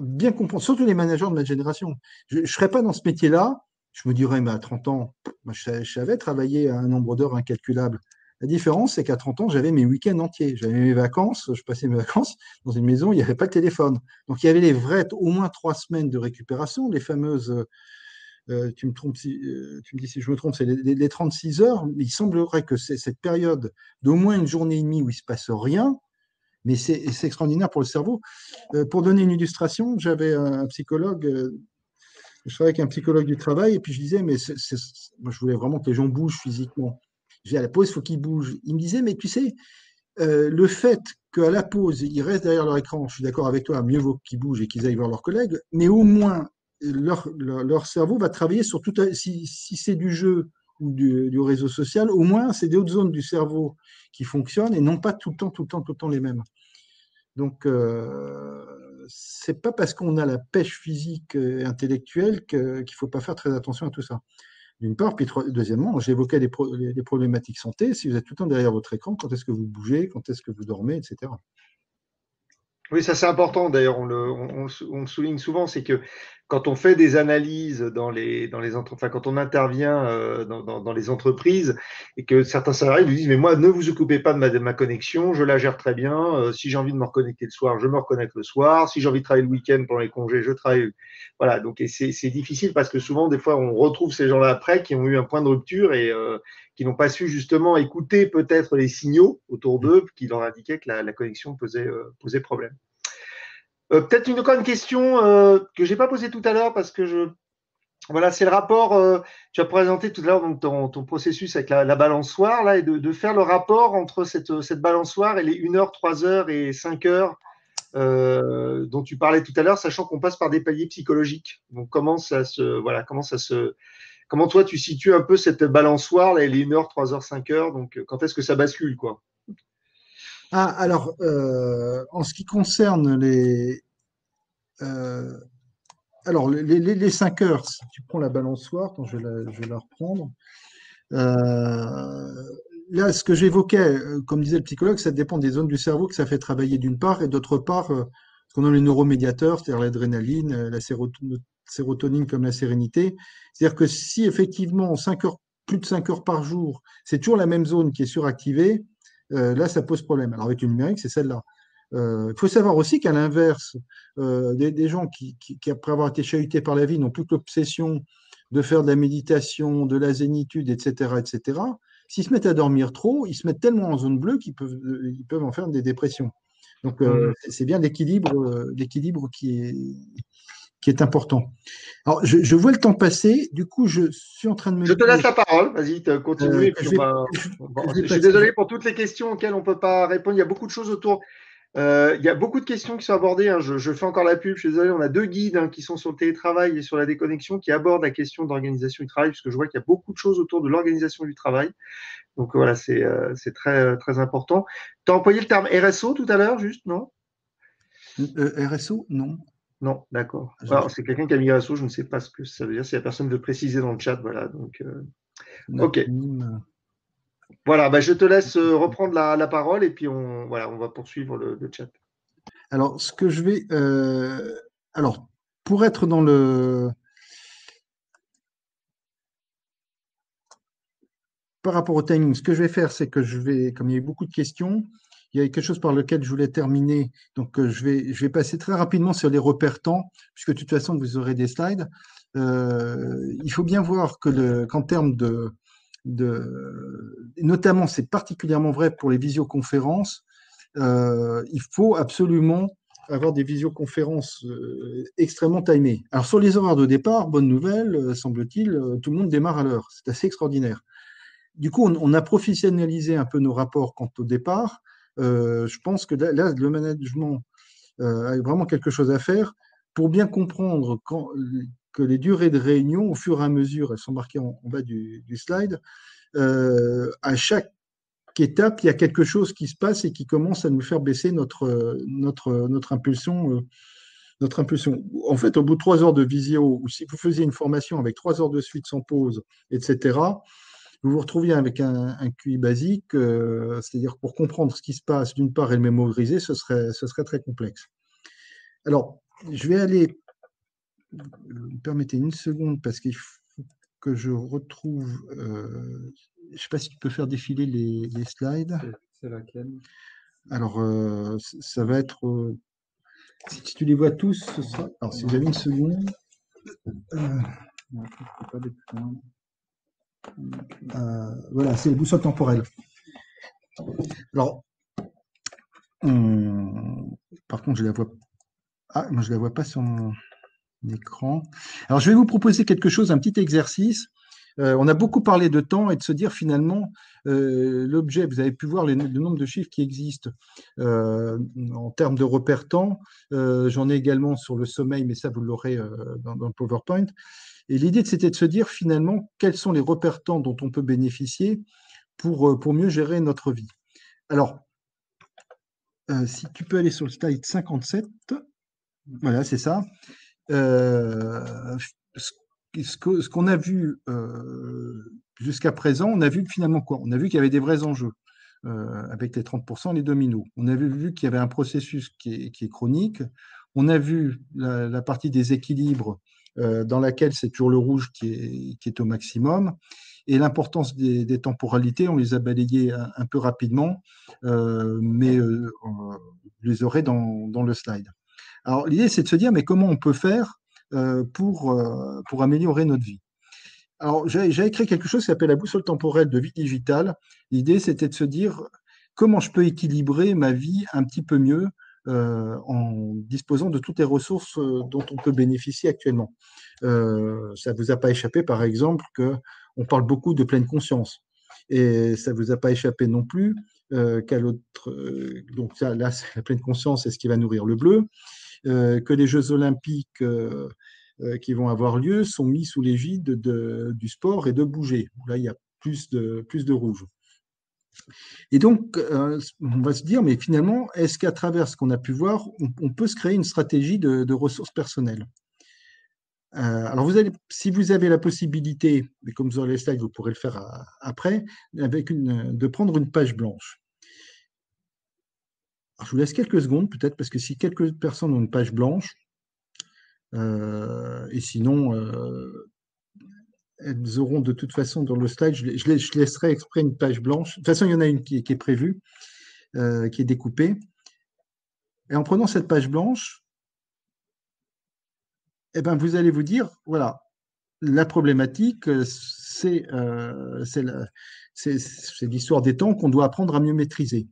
bien comprendre, surtout les managers de ma génération. Je ne serais pas dans ce métier-là, je me dirais, mais à 30 ans, moi, je savais travailler à un nombre d'heures incalculable. La différence, c'est qu'à 30 ans, j'avais mes week-ends entiers, j'avais mes vacances, je passais mes vacances dans une maison où il n'y avait pas de téléphone. Donc il y avait les vraies, au moins 3 semaines de récupération, les fameuses tu me trompes tu me dis si je me trompe, c'est les 36 heures. Mais il semblerait que c'est cette période d'au moins une journée et demie où il ne se passe rien, mais c'est extraordinaire pour le cerveau. Pour donner une illustration, j'avais un psychologue, je travaillais avec un psychologue du travail, et puis je disais, mais moi je voulais vraiment que les gens bougent physiquement. Je disais, à la pause, il faut qu'ils bougent. Il me disait, mais tu sais, le fait qu'à la pause, ils restent derrière leur écran, je suis d'accord avec toi, mieux vaut qu'ils bougent et qu'ils aillent voir leurs collègues, mais au moins leur cerveau va travailler sur tout. Si c'est du jeu ou du réseau social, au moins c'est d'autres zones du cerveau qui fonctionnent et non pas tout le temps les mêmes. Donc, c'est pas parce qu'on a la pêche physique et intellectuelle qu'il ne faut pas faire très attention à tout ça. D'une part, puis deuxièmement, j'évoquais les problématiques santé. Si vous êtes tout le temps derrière votre écran, quand est-ce que vous bougez, quand est-ce que vous dormez, etc. Oui, ça c'est important d'ailleurs, on le souligne souvent, c'est que quand on fait des analyses enfin, quand on intervient dans les entreprises et que certains salariés nous disent, mais moi, ne vous occupez pas de ma connexion, je la gère très bien, si j'ai envie de me reconnecter le soir, je me reconnecte le soir, si j'ai envie de travailler le week-end pendant les congés, je travaille. Voilà, donc et c'est difficile parce que souvent, des fois, on retrouve ces gens-là après qui ont eu un point de rupture et qui n'ont pas su justement écouter peut-être les signaux autour d'eux qui leur indiquaient que la connexion posait problème. Peut-être encore une question que j'ai pas posée tout à l'heure parce que voilà, c'est le rapport. Tu as présenté tout à l'heure donc ton processus avec la balançoire là et de faire le rapport entre cette balançoire et les 1 heure, 3 heures et 5 heures dont tu parlais tout à l'heure, sachant qu'on passe par des paliers psychologiques. Donc comment toi tu situes un peu cette balançoire là, et les 1 heure, 3 heures, 5 heures. Donc quand est-ce que ça bascule quoi? Ah, alors, en ce qui concerne euh, les 5 heures, si tu prends la balançoire, attends, je vais la reprendre. Euh, Là, ce que j'évoquais, comme disait le psychologue, ça dépend des zones du cerveau que ça fait travailler d'une part, et d'autre part, ce qu'on a les neuromédiateurs, c'est-à-dire l'adrénaline, la sérotonine comme la sérénité. C'est-à-dire que si effectivement 5 heures, plus de 5 heures par jour, c'est toujours la même zone qui est suractivée, là, ça pose problème. Alors avec le numérique, c'est celle-là. Il faut savoir aussi qu'à l'inverse, des gens qui, après avoir été chahutés par la vie, n'ont plus que l'obsession de faire de la méditation, de la zénitude, etc., etc., s'ils se mettent à dormir trop, ils se mettent tellement en zone bleue ils peuvent en faire des dépressions. Donc, c'est bien l'équilibre qui est important. Alors, je vois le temps passer, du coup, je suis en train de me Je te dire laisse la parole, vas-y, continue. Et puis je suis désolé pour toutes les questions auxquelles on ne peut pas répondre. Il y a beaucoup de choses autour. Il y a beaucoup de questions qui sont abordées, hein. Je fais encore la pub, je suis désolé. On a 2 guides qui sont sur le télétravail et sur la déconnexion qui abordent la question d'organisation du travail, parce que je vois qu'il y a beaucoup de choses autour de l'organisation du travail. Donc voilà, c'est très, très important. Tu as employé le terme RSO tout à l'heure, juste, non? RSO, non. Non, d'accord. Alors, c'est quelqu'un qui a mis RSO, je ne sais pas ce que ça veut dire. Si la personne veut préciser dans le chat, voilà. Donc, ok. Voilà, je te laisse reprendre la parole et puis on va poursuivre le chat. Alors, ce que je vais. Alors, pour être dans le. Par rapport au timing, ce que je vais faire, c'est que comme il y a eu beaucoup de questions, il y a quelque chose par lequel je voulais terminer. Donc, je vais passer très rapidement sur les repères temps, puisque de toute façon, vous aurez des slides. Il faut bien voir qu'en termes notamment, c'est particulièrement vrai pour les visioconférences, il faut absolument avoir des visioconférences extrêmement timées. Alors, sur les horaires de départ, bonne nouvelle, semble-t-il, tout le monde démarre à l'heure. C'est assez extraordinaire. Du coup, on a professionnalisé un peu nos rapports quant au départ. Je pense que là, le management a vraiment quelque chose à faire pour bien comprendre que les durées de réunion, au fur et à mesure, elles sont marquées en bas du slide, à chaque étape, il y a quelque chose qui se passe et qui commence à nous faire baisser notre impulsion. Notre impulsion. En fait, au bout de 3 heures de visio, ou si vous faisiez une formation avec 3 heures de suite sans pause, etc., vous vous retrouviez avec un QI basique, c'est-à-dire pour comprendre ce qui se passe d'une part et le mémoriser, ce serait très complexe. Alors, je vais aller, permettez une seconde parce qu'il faut que je retrouve, je ne sais pas si tu peux faire défiler les slides. C'est laquelle? Alors, ça va être, si tu les vois tous, ce sera, alors si vous avez une seconde, Non, je peux pas les points. voilà, c'est les boussoles temporelles. Alors, par contre, je la vois. Ah, moi, je la vois pas sur mon écran. Alors, je vais vous proposer quelque chose, un petit exercice. On a beaucoup parlé de temps et de se dire finalement, l'objet, vous avez pu voir le nombre de chiffres qui existent en termes de repères temps. J'en ai également sur le sommeil, mais ça, vous l'aurez dans le PowerPoint. Et l'idée, c'était de se dire finalement, quels sont les repères temps dont on peut bénéficier pour mieux gérer notre vie. Alors, si tu peux aller sur le slide 57, voilà, c'est ça. Ce qu'on a vu jusqu'à présent, on a vu finalement quoi? On a vu qu'il y avait des vrais enjeux avec les 30%, les dominos. On a vu qu'il y avait un processus qui est chronique. On a vu la partie des équilibres dans laquelle c'est toujours le rouge qui est au maximum. Et l'importance des temporalités, on les a balayées un peu rapidement, mais vous les aurez dans le slide. Alors, l'idée, c'est de se dire, mais comment on peut faire pour améliorer notre vie? Alors, j'ai créé quelque chose qui s'appelle la boussole temporelle de vie digitale. L'idée, c'était de se dire, comment je peux équilibrer ma vie un petit peu mieux en disposant de toutes les ressources dont on peut bénéficier actuellement. Ça ne vous a pas échappé, par exemple, qu'on parle beaucoup de pleine conscience. Et ça ne vous a pas échappé non plus qu'à l'autre. Donc, là, la pleine conscience, c'est ce qui va nourrir le bleu. Que les Jeux olympiques qui vont avoir lieu sont mis sous l'égide du sport et de bouger. Là, il y a plus de rouge. Et donc, on va se dire, mais finalement, est-ce qu'à travers ce qu'on a pu voir, on peut se créer une stratégie de ressources personnelles? Alors, si vous avez la possibilité, mais comme vous aurez les slides, vous pourrez le faire après, de prendre une page blanche. Alors, je vous laisse quelques secondes, peut-être, parce que si quelques personnes ont une page blanche, et sinon, elles auront de toute façon dans le slide, je laisserai exprès une page blanche. De toute façon, il y en a une qui est prévue, qui est découpée. Et en prenant cette page blanche, eh ben, vous allez vous dire, voilà, la problématique, c'est l'histoire des temps qu'on doit apprendre à mieux maîtriser.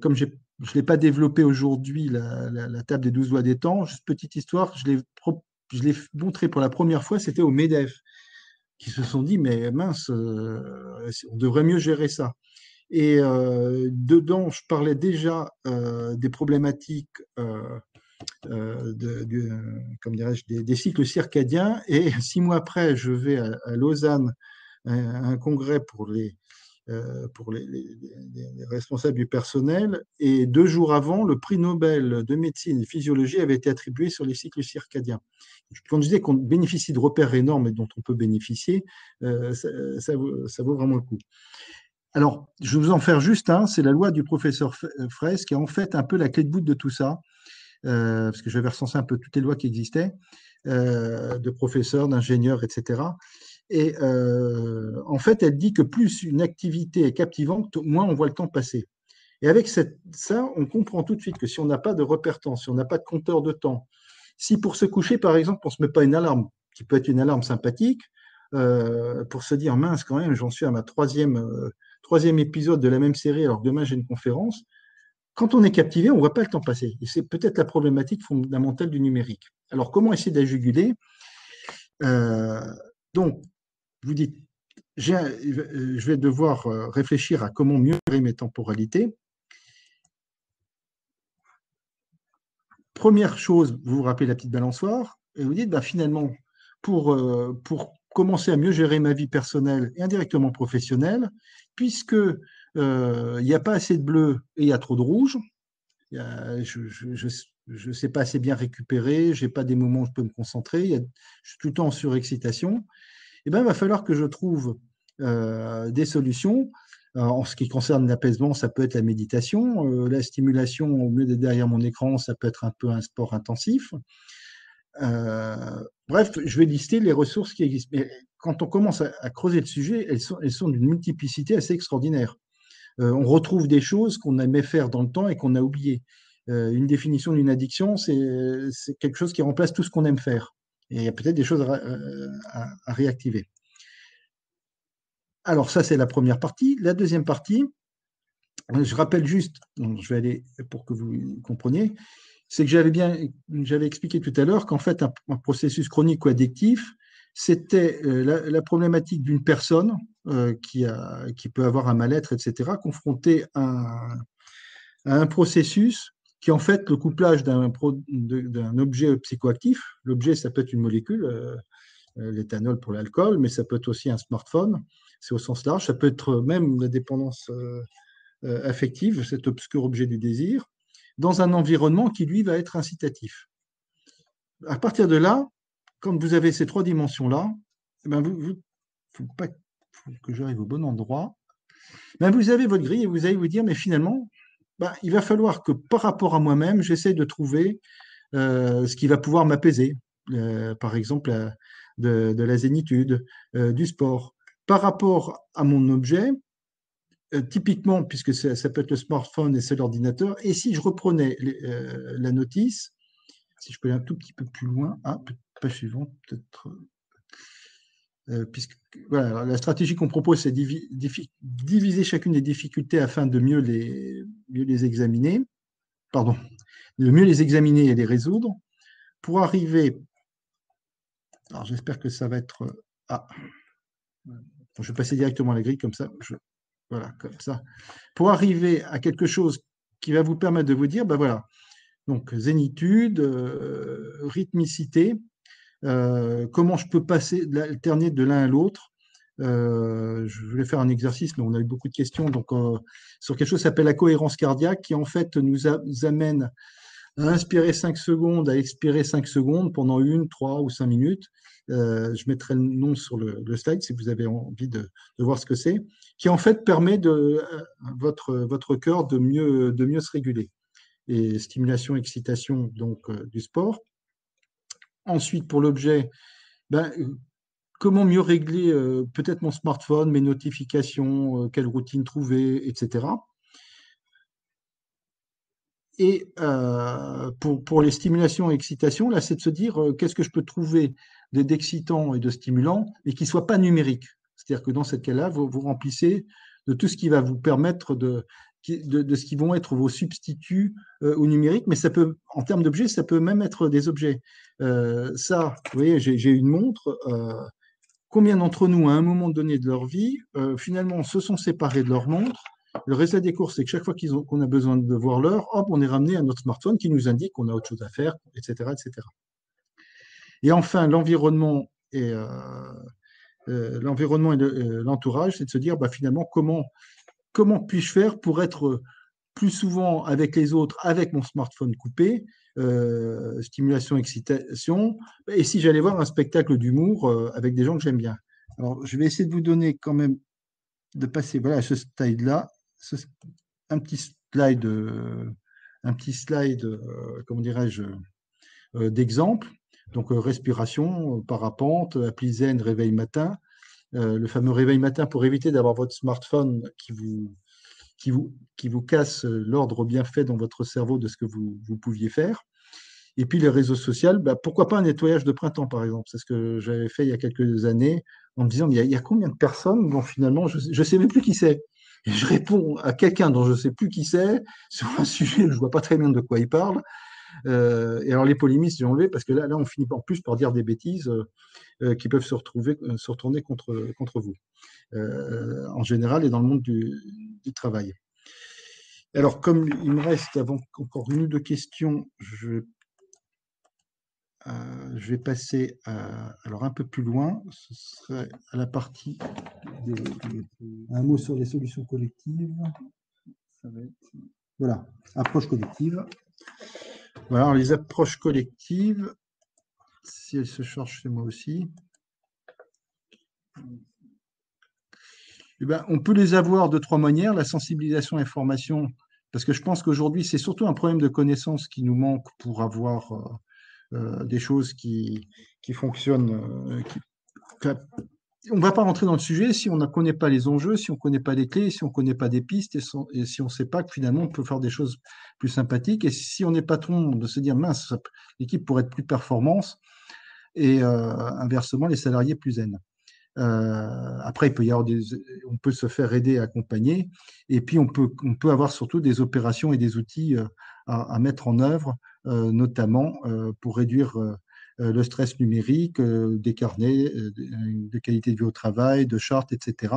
Comme je ne l'ai pas développé aujourd'hui, la table des 12 lois des temps, juste petite histoire, je l'ai montré pour la première fois, c'était au MEDEF, qui se sont dit, mais mince, on devrait mieux gérer ça. Et dedans, je parlais déjà des problématiques comme dirais-je, des cycles circadiens. Et 6 mois après, je vais à Lausanne, à un congrès pour les responsables du personnel. Et 2 jours avant, le prix Nobel de médecine et de physiologie avait été attribué sur les cycles circadiens. Quand je disais qu'on bénéficie de repères énormes et dont on peut bénéficier, ça vaut vraiment le coup. Alors, je vais vous en faire juste un, c'est la loi du professeur Fraisse, qui est en fait un peu la clé de voûte de tout ça, parce que j'avais recensé un peu toutes les lois qui existaient, de professeurs, d'ingénieurs, etc. Et en fait, elle dit que plus une activité est captivante, moins on voit le temps passer. Et avec ça, on comprend tout de suite que si on n'a pas de repère temps, si on n'a pas de compteur de temps, si pour se coucher, par exemple, on ne se met pas une alarme, qui peut être une alarme sympathique, pour se dire, mince, quand même, j'en suis à ma troisième épisode de la même série, alors que demain j'ai une conférence. Quand on est captivé, on ne voit pas le temps passer. Et c'est peut-être la problématique fondamentale du numérique. Alors, comment essayer de la juguler? Donc, vous dites, je vais devoir réfléchir à comment mieux gérer mes temporalités. Première chose, vous vous rappelez la petite balançoire, et vous dites, bah, finalement, pour commencer à mieux gérer ma vie personnelle et indirectement professionnelle, puisque il n'y a pas assez de bleu et il y a trop de rouge, je ne sais pas assez bien récupérer, je n'ai pas des moments où je peux me concentrer, je suis tout le temps en surexcitation, et ben, il va falloir que je trouve des solutions. En ce qui concerne l'apaisement, ça peut être la méditation. La stimulation, au lieu d'être derrière mon écran, ça peut être un peu un sport intensif. Bref, je vais lister les ressources qui existent. Mais quand on commence à creuser le sujet, elles sont d'une multiplicité assez extraordinaire. On retrouve des choses qu'on aimait faire dans le temps et qu'on a oubliées. Une définition d'une addiction, c'est quelque chose qui remplace tout ce qu'on aime faire. Et il y a peut-être des choses à réactiver. Alors ça, c'est la première partie. La deuxième partie, je rappelle juste, je vais aller pour que vous compreniez, c'est que j'avais expliqué tout à l'heure qu'en fait, un processus chronique ou addictif, c'était la problématique d'une personne qui peut avoir un mal-être, etc., confrontée à un processus qui est en fait le couplage d'un objet psychoactif. L'objet, ça peut être une molécule, l'éthanol pour l'alcool, mais ça peut être aussi un smartphone, c'est au sens large, ça peut être même la dépendance affective, cet obscur objet du désir, dans un environnement qui, lui, va être incitatif. À partir de là, quand vous avez ces trois dimensions-là, eh ben faut que j'arrive au bon endroit, ben vous avez votre grille et vous allez vous dire, mais finalement, ben, il va falloir que par rapport à moi-même, j'essaie de trouver ce qui va pouvoir m'apaiser. Par exemple, de la zénitude, du sport. Par rapport à mon objet, typiquement, puisque ça peut être le smartphone et c'est l'ordinateur, et si je reprenais la notice, si je peux aller un tout petit peu plus loin, page suivante, peut-être. Puisque voilà, la stratégie qu'on propose, c'est diviser chacune des difficultés afin de mieux les examiner, pardon, de mieux les examiner et les résoudre, pour arriver. Alors j'espère que ça va être. Je vais passer directement à la grille comme ça. Voilà, comme ça. Pour arriver à quelque chose qui va vous permettre de vous dire, ben voilà, donc zénitude, rythmicité, comment je peux alterner de l'un à l'autre. Je voulais faire un exercice, mais on a eu beaucoup de questions, donc sur quelque chose qui s'appelle la cohérence cardiaque, qui en fait nous amène à inspirer 5 secondes, à expirer 5 secondes pendant 1, 3 ou 5 minutes. Je mettrai le nom sur le slide si vous avez envie de voir ce que c'est, qui en fait permet votre cœur de mieux se réguler. Et stimulation, excitation donc du sport. Ensuite, pour l'objet, ben, comment mieux régler peut-être mon smartphone, mes notifications, quelle routine trouver, etc. Et pour les stimulations et excitations, là, c'est de se dire qu'est-ce que je peux trouver d'excitant et de stimulant, mais qui ne soit pas numérique. C'est-à-dire que dans ce cas-là, vous remplissez de tout ce qui va vous permettre de ce qui vont être vos substituts au numérique, mais ça peut, en termes d'objets, ça peut même être des objets. Ça, vous voyez, j'ai une montre. Combien d'entre nous, à un moment donné de leur vie, finalement, se sont séparés de leur montre? Le résultat des courses, c'est que chaque fois qu'on a besoin de voir l'heure, hop, on est ramené à notre smartphone qui nous indique qu'on a autre chose à faire, etc., etc. Et enfin, l'environnement et l'entourage, c'est de se dire, bah, finalement, comment puis-je faire pour être plus souvent avec les autres, avec mon smartphone coupé, stimulation, excitation, et si j'allais voir un spectacle d'humour avec des gens que j'aime bien. Alors, je vais essayer de vous donner quand même, de passer voilà, à ce slide-là, un petit slide, comment dirais-je, d'exemple. Donc, respiration, parapente, appli zen, réveil matin. Le fameux réveil matin pour éviter d'avoir votre smartphone qui vous casse l'ordre bien fait dans votre cerveau de ce que vous pouviez faire. Et puis les réseaux sociaux, bah, pourquoi pas un nettoyage de printemps, par exemple? C'est ce que j'avais fait il y a quelques années en me disant, mais il y a combien de personnes dont finalement je ne sais même plus qui c'est? Et je réponds à quelqu'un dont je ne sais plus qui c'est sur un sujet où je ne vois pas très bien de quoi il parle. Et alors les polémistes, j'ai enlevé parce que là, on finit en plus par dire des bêtises qui peuvent se retourner contre vous, en général et dans le monde du travail. Alors, comme il me reste encore une ou deux questions, je vais passer alors un peu plus loin. Ce serait à la partie un mot sur les solutions collectives. Ça va être, voilà, approche collective. Voilà, alors les approches collectives, si elles se chargent chez moi aussi. Eh ben, on peut les avoir de trois manières, la sensibilisation et l'information, parce que je pense qu'aujourd'hui, c'est surtout un problème de connaissance qui nous manque pour avoir des choses qui fonctionnent. Enfin, on ne va pas rentrer dans le sujet si on ne connaît pas les enjeux, si on ne connaît pas les clés, si on ne connaît pas des pistes et si on ne sait pas que finalement on peut faire des choses plus sympathiques. Et si on est patron, de se dire mince, l'équipe pourrait être plus performante et inversement les salariés plus zen. Après, il peut y avoir on peut se faire aider, accompagner, et puis on peut avoir surtout des opérations et des outils à mettre en œuvre, notamment pour réduire le stress numérique, des carnets de qualité de vie au travail, de chartes, etc.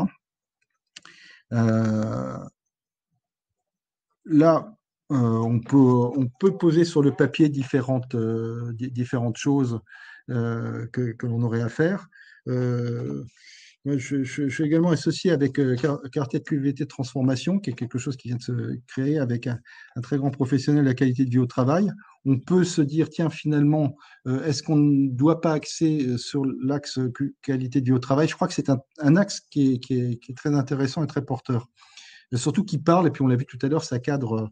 Là, on peut poser sur le papier différentes choses que l'on aurait à faire. Moi, je suis également associé avec Quartier de QVT Transformation, qui est quelque chose qui vient de se créer avec un très grand professionnel de la qualité de vie au travail. On peut se dire, tiens, finalement, est-ce qu'on ne doit pas axer sur l'axe qualité de vie au travail? Je crois que c'est un axe qui est très intéressant et très porteur. Surtout qui parle, et puis on l'a vu tout à l'heure, ça cadre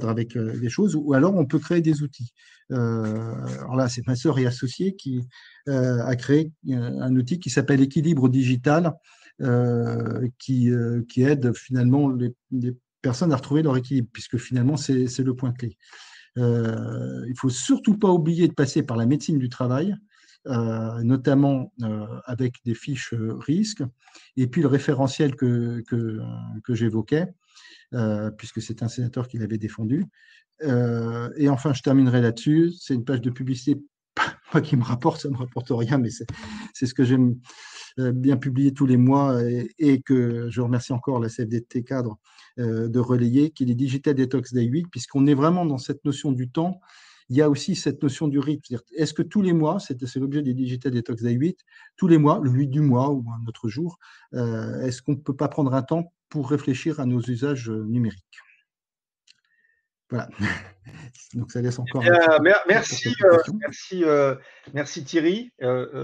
avec des choses, ou alors on peut créer des outils. Alors là, c'est ma sœur et associée qui a créé un outil qui s'appelle Équilibre Digital, qui aide finalement les personnes à retrouver leur équilibre, puisque finalement, c'est le point clé. Il ne faut surtout pas oublier de passer par la médecine du travail, notamment avec des fiches risques, et puis le référentiel que j'évoquais, puisque c'est un sénateur qui l'avait défendu. Et enfin, je terminerai là-dessus. C'est une page de publicité, pas qui me rapporte, ça ne me rapporte rien, mais c'est ce que j'aime bien publier tous les mois et que je remercie encore la CFDT Cadre de relayer, qui est les Digital Detox Day Week, puisqu'on est vraiment dans cette notion du temps. Il y a aussi cette notion du rythme. Est-ce que tous les mois, c'est l'objet des Digital Detox Day 8, tous les mois, le 8 du mois ou un autre jour, est-ce qu'on ne peut pas prendre un temps pour réfléchir à nos usages numériques? Voilà. Donc ça laisse encore un petit merci Thierry,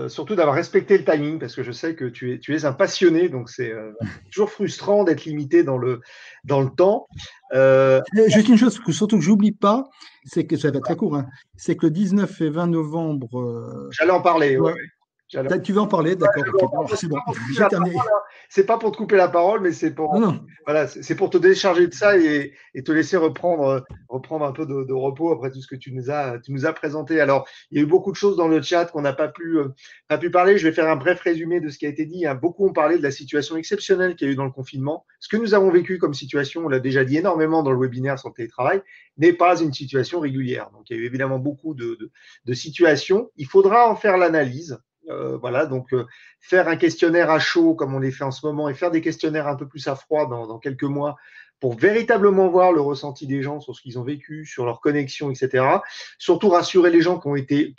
surtout d'avoir respecté le timing, parce que je sais que tu es un passionné, donc c'est toujours frustrant d'être limité dans le temps. Juste une chose, surtout que j'oublie pas, c'est que ça va être très court, hein, c'est que le 19 et 20 novembre. J'allais en parler. Ouais. Tu veux en parler, d'accord. C'est bon. C'est pas pour te couper la parole, mais c'est pour, voilà, c'est pour te décharger de ça et te laisser reprendre un peu de repos après tout ce que tu nous as présenté. Alors, il y a eu beaucoup de choses dans le chat qu'on n'a pas pu parler. Je vais faire un bref résumé de ce qui a été dit. Beaucoup ont parlé de la situation exceptionnelle qu'il y a eu dans le confinement. Ce que nous avons vécu comme situation, on l'a déjà dit énormément dans le webinaire sur le télétravail, n'est pas une situation régulière. Donc, il y a eu évidemment beaucoup de situations. Il faudra en faire l'analyse. Voilà, donc faire un questionnaire à chaud comme on les fait en ce moment et faire des questionnaires un peu plus à froid dans quelques mois pour véritablement voir le ressenti des gens sur ce qu'ils ont vécu, sur leur connexion, etc. Surtout rassurer les gens qui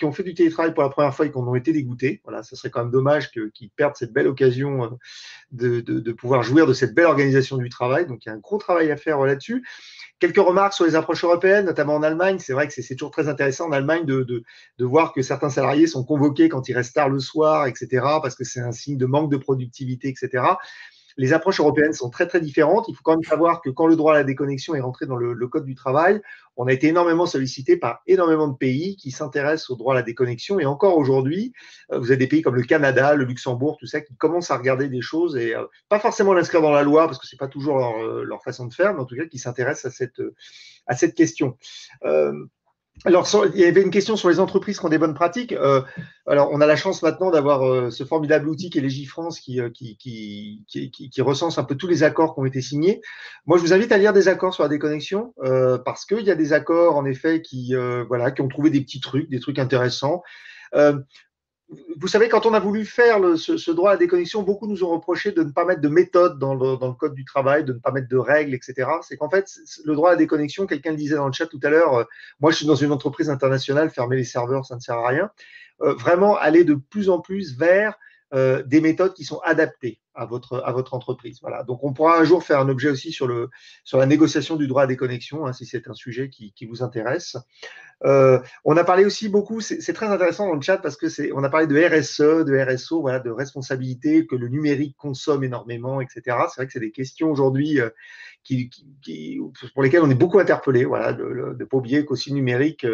ont fait du télétravail pour la première fois et qui en ont été dégoûtés. Voilà, ça serait quand même dommage qu'ils perdent cette belle occasion de pouvoir jouir de cette belle organisation du travail. Donc il y a un gros travail à faire là-dessus. Quelques remarques sur les approches européennes, notamment en Allemagne. C'est vrai que c'est toujours très intéressant en Allemagne de voir que certains salariés sont convoqués quand ils restent tard le soir, etc., parce que c'est un signe de manque de productivité, etc. Les approches européennes sont très, très différentes. Il faut quand même savoir que quand le droit à la déconnexion est rentré dans le Code du travail, on a été énormément sollicité par énormément de pays qui s'intéressent au droit à la déconnexion. Et encore aujourd'hui, vous avez des pays comme le Canada, le Luxembourg, tout ça, qui commencent à regarder des choses et pas forcément l'inscrire dans la loi, parce que c'est pas toujours leur façon de faire, mais en tout cas qui s'intéressent à cette question. Alors, il y avait une question sur les entreprises qui ont des bonnes pratiques. Alors, on a la chance maintenant d'avoir ce formidable outil qui est Légifrance qui recense un peu tous les accords qui ont été signés. Moi, je vous invite à lire des accords sur la déconnexion parce qu'il y a des accords, en effet, qui ont trouvé des petits trucs, des trucs intéressants. Vous savez, quand on a voulu faire ce droit à la déconnexion, beaucoup nous ont reproché de ne pas mettre de méthode dans le code du travail, de ne pas mettre de règles, etc. C'est qu'en fait, le droit à la déconnexion, quelqu'un le disait dans le chat tout à l'heure, moi je suis dans une entreprise internationale, fermer les serveurs, ça ne sert à rien. Vraiment aller de plus en plus vers des méthodes qui sont adaptées à votre entreprise. Voilà. Donc, on pourra un jour faire un objet aussi sur la négociation du droit à déconnexion, hein, si c'est un sujet qui vous intéresse. On a parlé aussi beaucoup, c'est très intéressant dans le chat parce que on a parlé de RSE, de RSO, voilà, de responsabilité, que le numérique consomme énormément, etc. C'est vrai que c'est des questions aujourd'hui pour lesquelles on est beaucoup interpellé. Voilà, de ne pas oublier qu'aussi le numérique,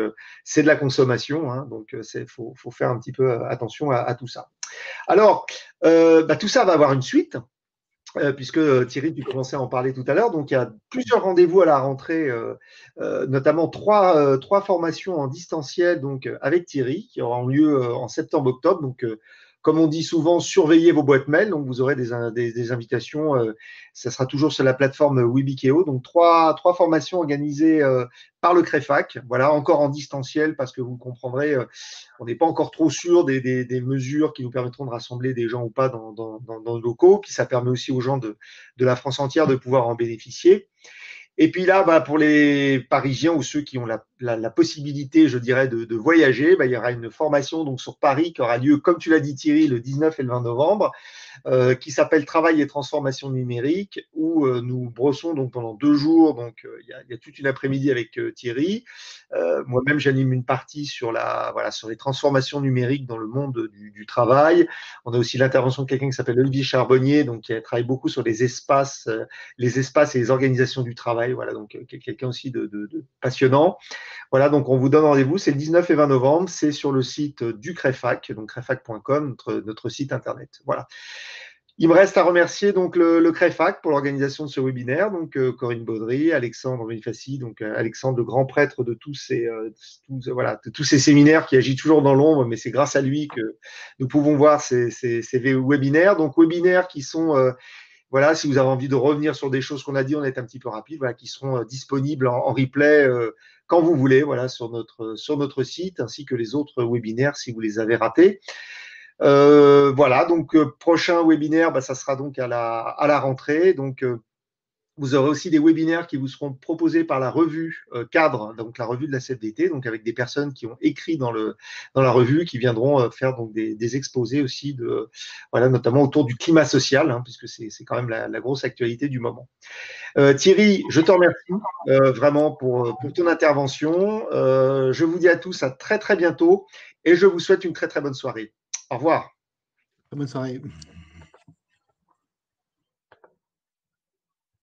c'est de la consommation, hein, donc faut faire un petit peu attention à tout ça. Alors, tout ça va avoir une suite. Puisque Thierry, tu commençais à en parler tout à l'heure. Donc, il y a plusieurs rendez-vous à la rentrée, notamment trois formations en distanciel donc, avec Thierry qui auront lieu en septembre-octobre. Donc, comme on dit souvent, surveillez vos boîtes mail. Donc, vous aurez des invitations. Ça sera toujours sur la plateforme Webikeo. Donc, trois formations organisées par le CREFAC. Voilà, encore en distanciel parce que vous comprendrez, on n'est pas encore trop sûr des mesures qui nous permettront de rassembler des gens ou pas dans nos locaux. Puis, ça permet aussi aux gens de la France entière de pouvoir en bénéficier. Et puis là, pour les Parisiens ou ceux qui ont la possibilité, je dirais, de voyager, il y aura une formation donc sur Paris qui aura lieu, comme tu l'as dit Thierry, le 19 et le 20 novembre, qui s'appelle Travail et transformation numérique, où nous brossons donc pendant 2 jours. Donc il y a toute une après-midi avec Thierry. Moi-même, j'anime une partie sur les transformations numériques dans le monde du travail. On a aussi l'intervention de quelqu'un qui s'appelle Olivier Charbonnier, donc qui travaille beaucoup sur les espaces et les organisations du travail. Voilà, donc quelqu'un aussi de passionnant. Voilà, donc on vous donne rendez-vous, c'est le 19 et 20 novembre, c'est sur le site du CREFAC, donc crefac.com, notre site internet. Voilà. Il me reste à remercier donc le CREFAC pour l'organisation de ce webinaire, donc Corinne Baudry, Alexandre Bonifaci, donc Alexandre, le grand prêtre de tous ces séminaires qui agit toujours dans l'ombre, mais c'est grâce à lui que nous pouvons voir ces webinaires. Donc webinaires qui sont voilà, si vous avez envie de revenir sur des choses qu'on a dit, on est un petit peu rapide, voilà, qui seront disponibles en replay quand vous voulez, voilà, sur notre site, ainsi que les autres webinaires si vous les avez ratés. Voilà, donc prochain webinaire, ça sera donc à la rentrée. Donc vous aurez aussi des webinaires qui vous seront proposés par la revue Cadre, donc la revue de la CFDT, donc avec des personnes qui ont écrit dans la revue, qui viendront faire donc des exposés aussi notamment autour du climat social, hein, puisque c'est quand même la grosse actualité du moment. Thierry, je te remercie vraiment pour ton intervention. Je vous dis à tous à très très bientôt et je vous souhaite une très très bonne soirée. Au revoir. Bonne soirée.